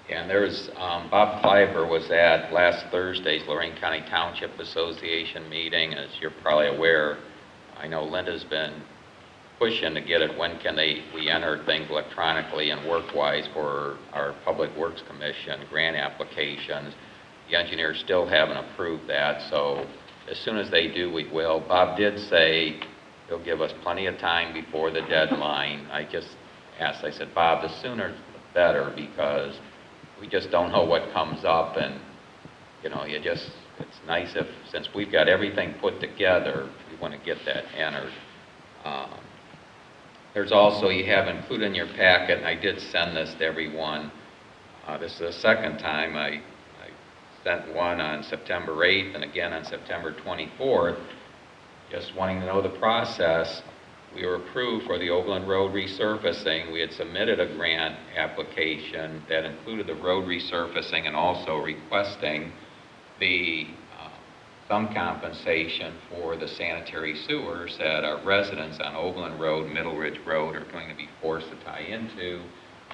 And there's, Bob Kleiber was at last Thursday's Lorraine County Township Association meeting. As you're probably aware, I know Linda's been pushing to get it, when can we enter things electronically and work-wise for our Public Works Commission grant applications. The engineers still haven't approved that, so as soon as they do, we will. Bob did say he'll give us plenty of time before the deadline. I just asked, I said, Bob, the sooner the better, because we just don't know what comes up, and it's nice if, since we've got everything put together, we want to get that entered. There's also, you have included in your packet, and I did send this to everyone. This is the second time I sent one on September 8th and again on September 24th, just wanting to know the process. We were approved for the Overland Road resurfacing. We had submitted a grant application that included the road resurfacing and also requesting the some compensation for the sanitary sewers that our residents on Overland Road, Middle Ridge Road are going to be forced to tie into,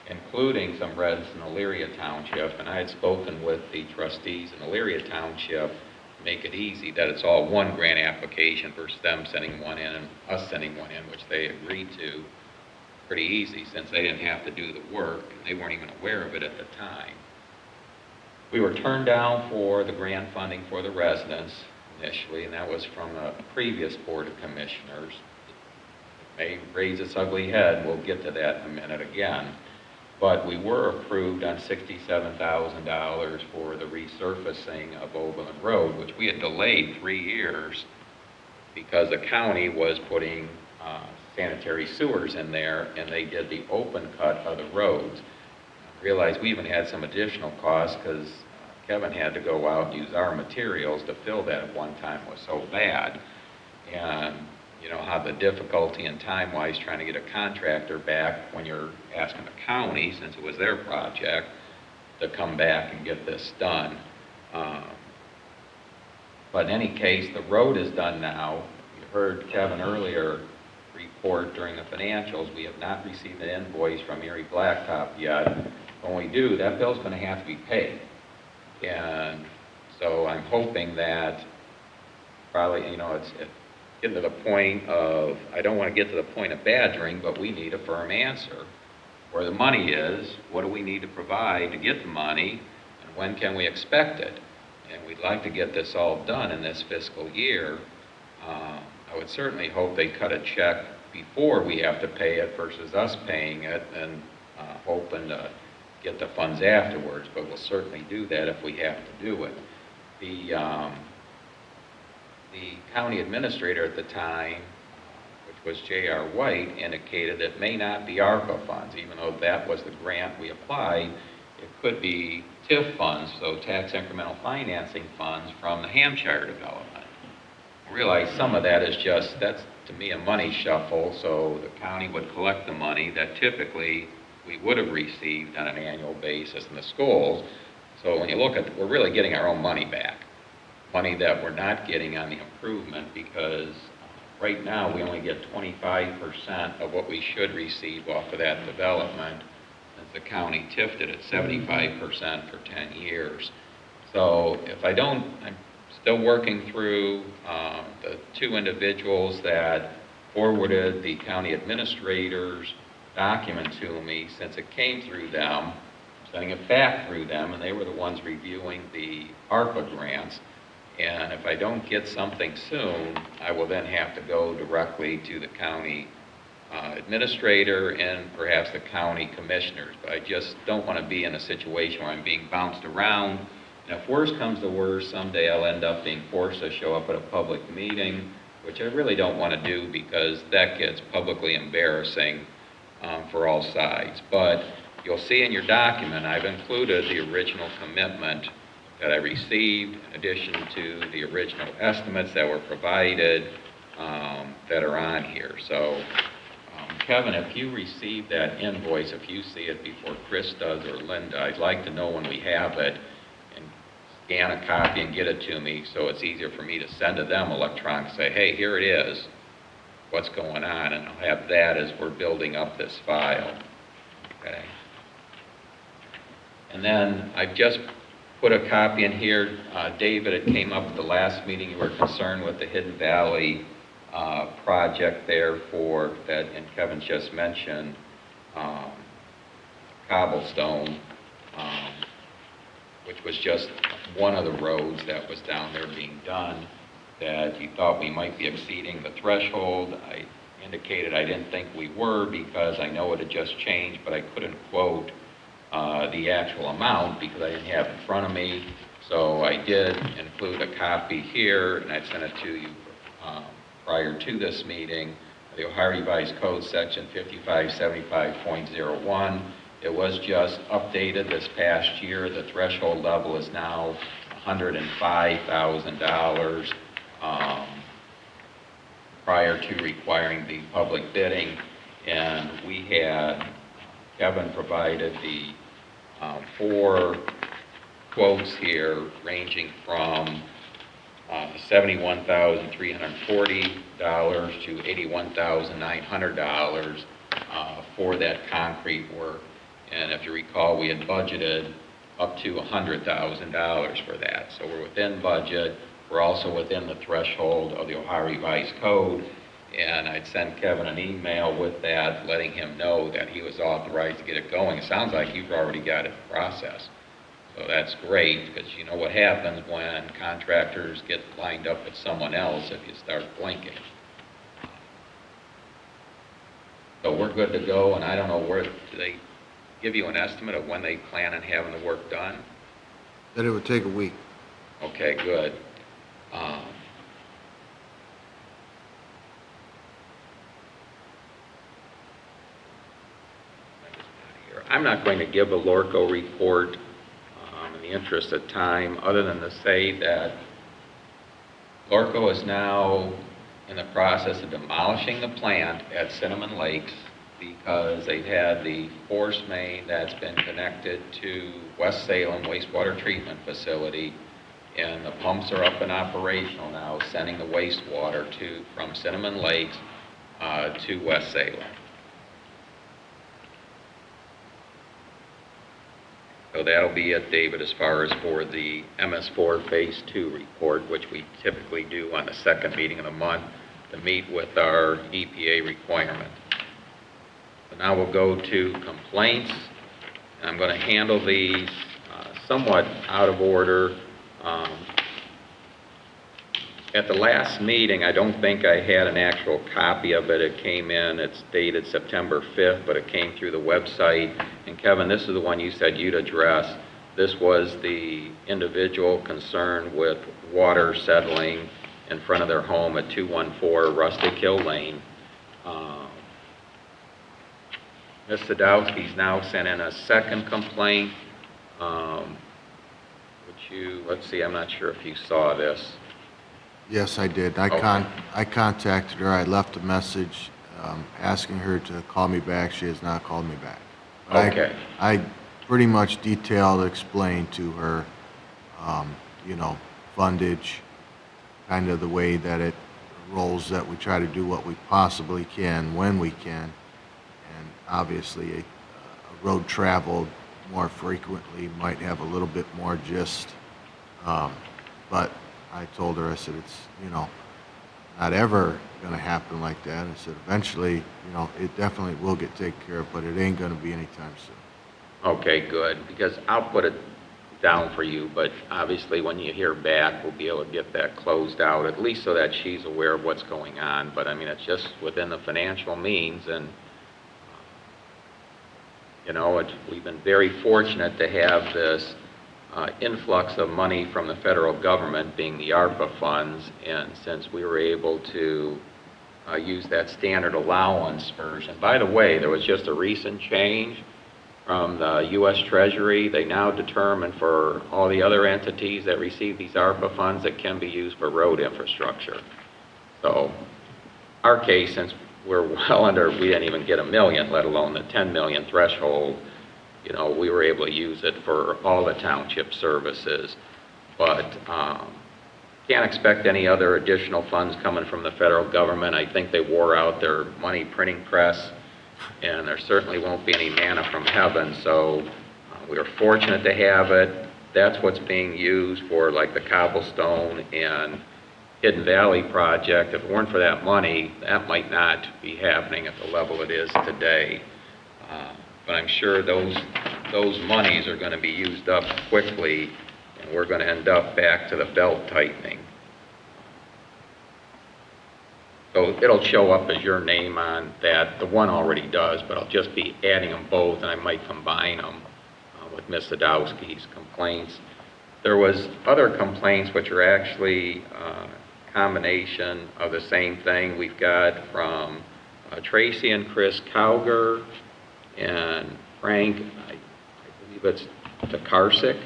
including some residents in Elyria Township. And I had spoken with the trustees in Elyria Township make it easy, that it's all one grant application versus them sending one in and us sending one in, which they agreed to pretty easy since they didn't have to do the work and they weren't even aware of it at the time. We were turned down for the grant funding for the residents initially, and that was from a previous Board of Commissioners. It may raise its ugly head, we'll get to that in a minute again. But we were approved on $67,000 for the resurfacing of Oberlin Road, which we had delayed 3 years because the county was putting sanitary sewers in there, and they did the open cut of the roads. I realized we even had some additional costs because Kevin had to go out and use our materials to fill that at one time. It was so bad. And you know how the difficulty and time-wise trying to get a contractor back when you're asking the county, since it was their project, to come back and get this done. But in any case, the road is done now. You heard Kevin earlier report during the financials, we have not received an invoice from Erie Blacktop yet. When we do, that bill's going to have to be paid. And so I'm hoping that probably, you know, it's getting to the point of, I don't want to get to the point of badgering, but we need a firm answer. Where the money is, what do we need to provide to get the money, and when can we expect it? And we'd like to get this all done in this fiscal year. I would certainly hope they cut a check before we have to pay it versus us paying it and hoping to get the funds afterwards, but we'll certainly do that if we have to do it. The county administrator at the time, which was J.R. White, indicated it may not be ARPA funds, even though that was the grant we applied. It could be TIF funds, so tax incremental financing funds from the Hampshire development. I realize some of that is just, that's to me a money shuffle, so the county would collect the money that typically we would have received on an annual basis in the schools. So when you look at, we're really getting our own money back. Money that we're not getting on the improvement, because right now we only get 25% of what we should receive off of that development, as the county TIF'd it at 75% for 10 years. So if I don't, I'm still working through the two individuals that forwarded the county administrator's document to me. Since it came through them, I'm sending it back through them, and they were the ones reviewing the ARPA grants. And if I don't get something soon, I will then have to go directly to the county administrator and perhaps the county commissioners. But I just don't want to be in a situation where I'm being bounced around. And if worse comes to worse, someday I'll end up being forced to show up at a public meeting, which I really don't want to do because that gets publicly embarrassing for all sides. But you'll see in your document, I've included the original commitment that I received, in addition to the original estimates that were provided that are on here. So, Kevin, if you receive that invoice, if you see it before Chris does or Linda, I'd like to know when we have it and scan a copy and get it to me so it's easier for me to send to them electronically, say, hey, here it is, what's going on, and I'll have that as we're building up this file. Okay. And then I've just put a copy in here. David, it came up at the last meeting, you were concerned with the Hidden Valley project there for that, and Kevin just mentioned cobblestone, which was just one of the roads that was down there being done, that he thought we might be exceeding the threshold. I indicated I didn't think we were because I know it had just changed, but I couldn't quote the actual amount because I didn't have it in front of me. So I did include a copy here, and I sent it to you prior to this meeting. The Ohio Revised Code, section 5575.01. It was just updated this past year. The threshold level is now $105,000 prior to requiring the public bidding. And we had, Kevin provided the 4 quotes here ranging from $71,340 to $81,900 for that concrete work. And if you recall, we had budgeted up to $100,000 for that. So we're within budget. we're also within the threshold of the Ohio Revised Code. And I'd sent Kevin an email with that, letting him know that he was authorized to get it going. It sounds like you've already got it processed. So that's great, because you know what happens when contractors get lined up with someone else if you start blinking. So we're good to go, and I don't know where, do they give you an estimate of when they plan on having the work done? That it would take a week. Okay, good. Um, I'm not going to give a Lorco report in the interest of time, other than to say that Lorco is now in the process of demolishing the plant at Cinnamon Lakes because they've had the force main that's been connected to West Salem wastewater treatment facility, and the pumps are up and operational now, sending the wastewater from Cinnamon Lakes to West Salem. So that'll be it, David, as far as for the MS4 Phase 2 report, which we typically do on the second meeting of the month to meet with our EPA requirement. So now we'll go to complaints. And I'm going to handle these somewhat out of order. At the last meeting, I don't think I had an actual copy of it. It came in, it's dated September 5th, but it came through the website. And Kevin, this is the one you said you'd address. This was the individual concerned with water settling in front of their home at 214 Rustic Hill Lane. Ms. Sadowski's now sent in a second complaint. Let's see, I'm not sure if you saw this. Yes, I did. Okay. I contacted her. I left a message asking her to call me back. She has not called me back. But Okay. I pretty much detailed, explained to her, fundage, kind of the way that it rolls, that we try to do what we possibly can when we can. And obviously, a road traveled more frequently might have a little bit more gist. But I told her, I said, it's, not ever going to happen like that. I said, eventually, it definitely will get taken care of, but it ain't going to be anytime soon. Okay, good, because I'll put it down for you, but obviously when you hear back, we'll be able to get that closed out, at least so that she's aware of what's going on. But I mean, it's just within the financial means, and we've been very fortunate to have this influx of money from the federal government, being the ARPA funds, and since we were able to use that standard allowance version. By the way, there was just a recent change from the U.S. Treasury. They now determine for all the other entities that receive these ARPA funds that can be used for road infrastructure. So our case, since we're well under, we didn't even get $1 million, let alone the 10 million threshold, we were able to use it for all the township services. But can't expect any other additional funds coming from the federal government. I think they wore out their money printing press, and there certainly won't be any manna from heaven. So we are fortunate to have it. That's what's being used for, like, the cobblestone and Hidden Valley project. If it weren't for that money, that might not be happening at the level it is today. But I'm sure those monies are going to be used up quickly, and we're going to end up back to the belt tightening. So it'll show up as your name on that. The one already does, but I'll just be adding them both, and I might combine them with Ms. Sadowski's complaints. There was other complaints which are actually a combination of the same thing. We've got from Tracy and Chris Cowger and Frank, I believe it's Takarsik.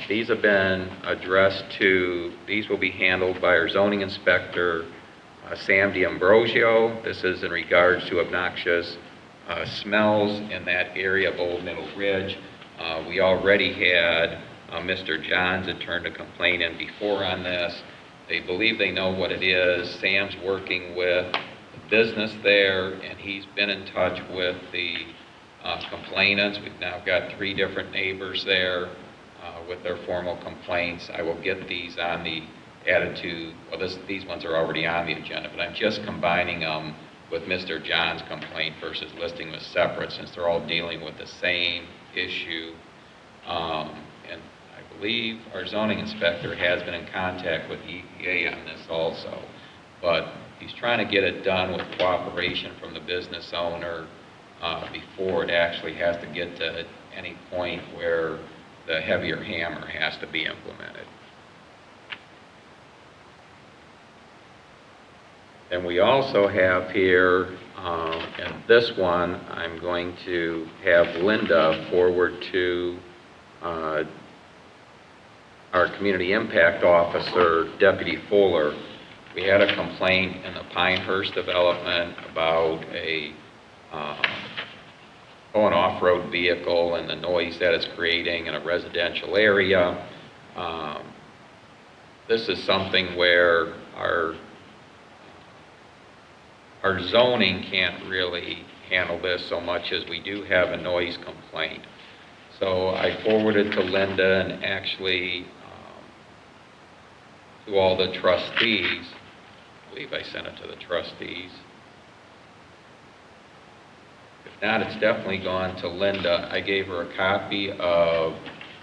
These have been addressed these will be handled by our zoning inspector, Sam D'Ambrosio. This is in regards to obnoxious smells in that area of Old Middle Ridge. We already had Mr. Johns had turned a complaint in before on this. They believe they know what it is. Sam's working with the business there, and he's been in touch with the complainants. We've now got 3 different neighbors there with their formal complaints. I will get these on the added to, well, these ones are already on the agenda, but I'm just combining them with Mr. John's complaint versus listing them as separate, since they're all dealing with the same issue. And I believe our zoning inspector has been in contact with EPA on this also, but he's trying to get it done with cooperation from the business owner before it actually has to get to any point where the heavier hammer has to be implemented. And we also have here, and this one, I'm going to have Linda forward to our Community Impact Officer, Deputy Fuller. We had a complaint in the Pinehurst development about an off-road vehicle and the noise that it's creating in a residential area. This is something where our zoning can't really handle this so much as we do have a noise complaint. So I forwarded to Linda and actually to all the trustees. I believe I sent it to the trustees. If not, it's definitely gone to Linda. I gave her a copy of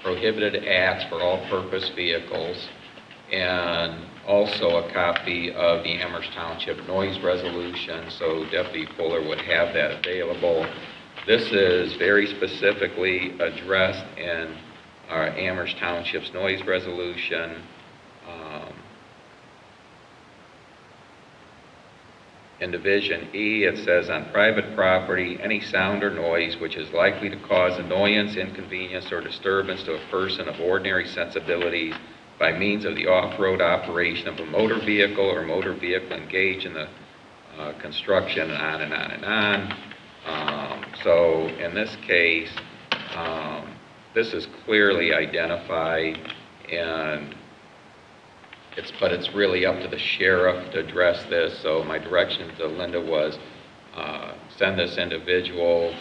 prohibited acts for all-purpose vehicles and also a copy of the Amherst Township noise resolution, so Deputy Fuller would have that available. This is very specifically addressed in our Amherst Township's noise resolution. In Division E, it says, on private property, any sound or noise which is likely to cause annoyance, inconvenience, or disturbance to a person of ordinary sensibilities by means of the off-road operation of a motor vehicle or motor vehicle engaged in the construction, and on and on and on. So in this case, this is clearly identified, and but it's really up to the sheriff to address this. So my direction to Linda was send this individual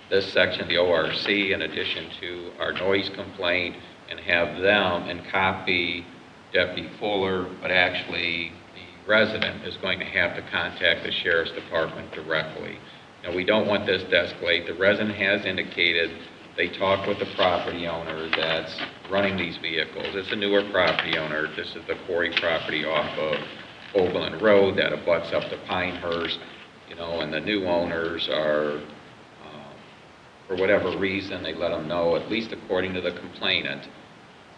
this section of the ORC in addition to our noise complaint, and have them and copy Deputy Fuller, but actually the resident is going to have to contact the sheriff's department directly. Now, we don't want this to escalate. The resident has indicated they talked with the property owner that's running these vehicles. It's a newer property owner. This is the quarry property off of Oberlin Road that abuts up to Pinehurst, and the new owners are, for whatever reason, they let them know, at least according to the complainant,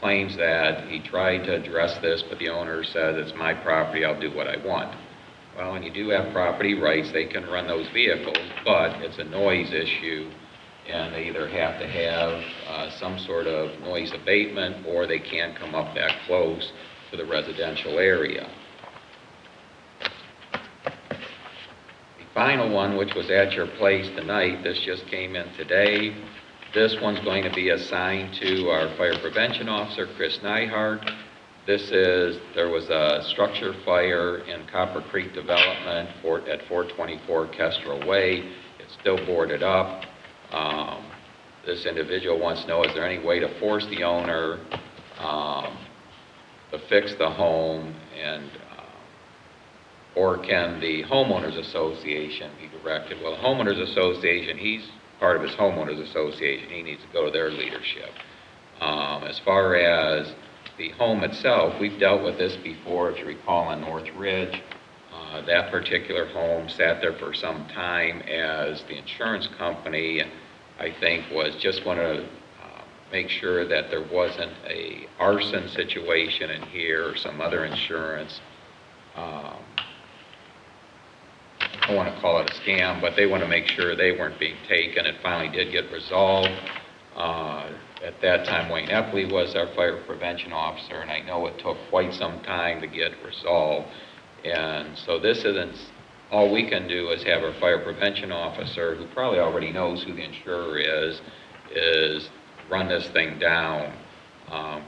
claims that he tried to address this, but the owner said, it's my property, I'll do what I want. Well, when you do have property rights, they can run those vehicles, but it's a noise issue, and they either have to have some sort of noise abatement, or they can't come up that close to the residential area. The final one, which was at your place tonight, this just came in today. This one's going to be assigned to our fire prevention officer, Chris Nyhart. There was a structure fire in Copper Creek Development at 424 Kestrel Way. It's still boarded up. This individual wants to know, is there any way to force the owner to fix the home, and or can the homeowners association be directed? Well, the homeowners association, he's part of his homeowners association. He needs to go to their leadership. As far as the home itself, we've dealt with this before, if you recall, on North Ridge. That particular home sat there for some time as the insurance company, I think, was just want to make sure that there wasn't a arson situation in here or some other insurance. I don't want to call it a scam, but they want to make sure they weren't being taken. It finally did get resolved. At that time, Wayne Epley was our fire prevention officer, and I know it took quite some time to get resolved. And so this isn't, all we can do is have our fire prevention officer, who probably already knows who the insurer is run this thing down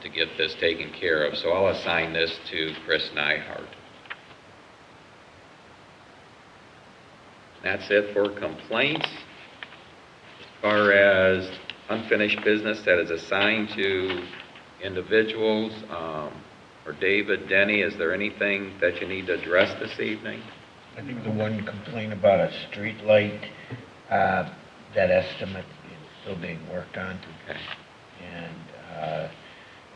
to get this taken care of. So I'll assign this to Chris Nyhart. That's it for complaints. As far as unfinished business that is assigned to individuals, or David, Denny, is there anything that you need to address this evening? I think the one complaint about a street light, that estimate is still being worked on, Okay. and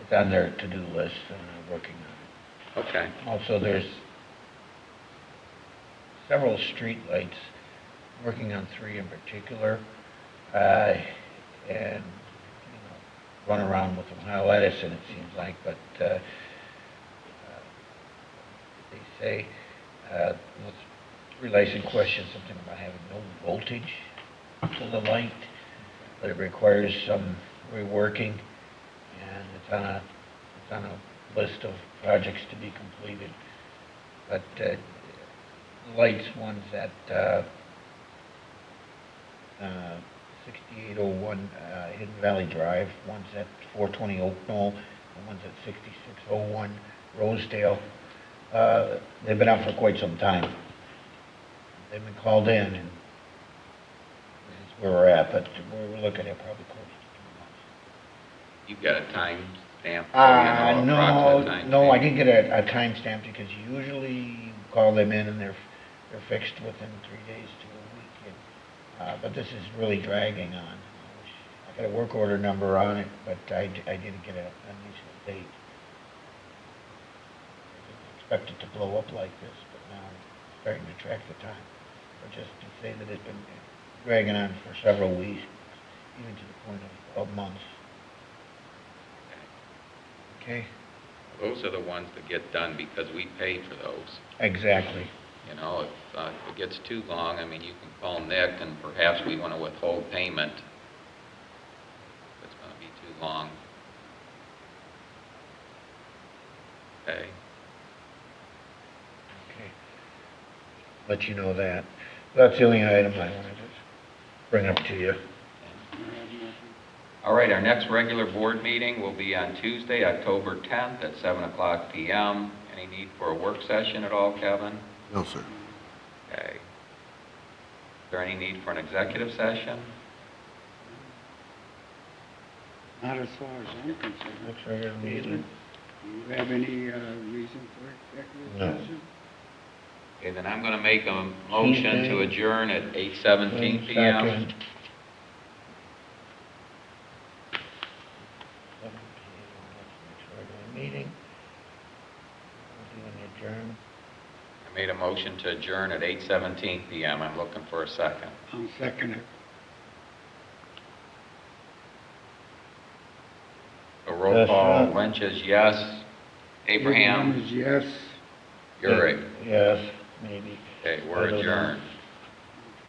it's on their to-do list, and I'm working on Okay. it. Also, there's several street lights, working on 3 in particular, and, run around with Ohio Edison, it seems like, but they say, let's relay some questions, something about having no voltage to the light, but it requires some reworking, and it's on a list of projects to be completed. But the lights, one's at 6801 Hidden Valley Drive, one's at 420 Oak Knoll, and one's at 6601 Rosedale. They've been out for quite some time. They've been called in, and this is where we're at, but we're looking at probably close to 2 months. You've got a time stamp? approximate time No, I stamp? didn't get a timestamp because usually you call them in and they're fixed within 3 days to a week. But this is really dragging on. I got a work order number on it, but I didn't get an initial date. I didn't expect it to blow up like this, but now I'm starting to track the time. But just to say that it's been dragging on for several weeks, even to the point of months. Okay? Those are the ones that get done because we paid for those. Exactly. You know, if it gets too long, I mean, you can call Nick and perhaps we want to withhold payment. If it's going to be too long. Okay. Okay. Let you know that. That's the only item I wanted to bring up to you. All right, our next regular board meeting will be on Tuesday, October 10th at 7 o'clock p.m. Any need for a work session at all, Kevin? No, sir. Okay. Is there any need for an executive session? Not as far as I'm concerned. Next regular meeting. Do you have any reason for executive No. session? Okay, then I'm going to make a motion to adjourn at 8:17 p.m. Second. 7 p.m. Next regular meeting. We'll do an adjourn. I made a motion to adjourn at 8:17 p.m. I'm looking for a second. I'll second it. A roll Yes, call, sir. Lynch is yes. Abraham? Is yes. You're right. Yes, maybe. Okay, we're I don't know. adjourned.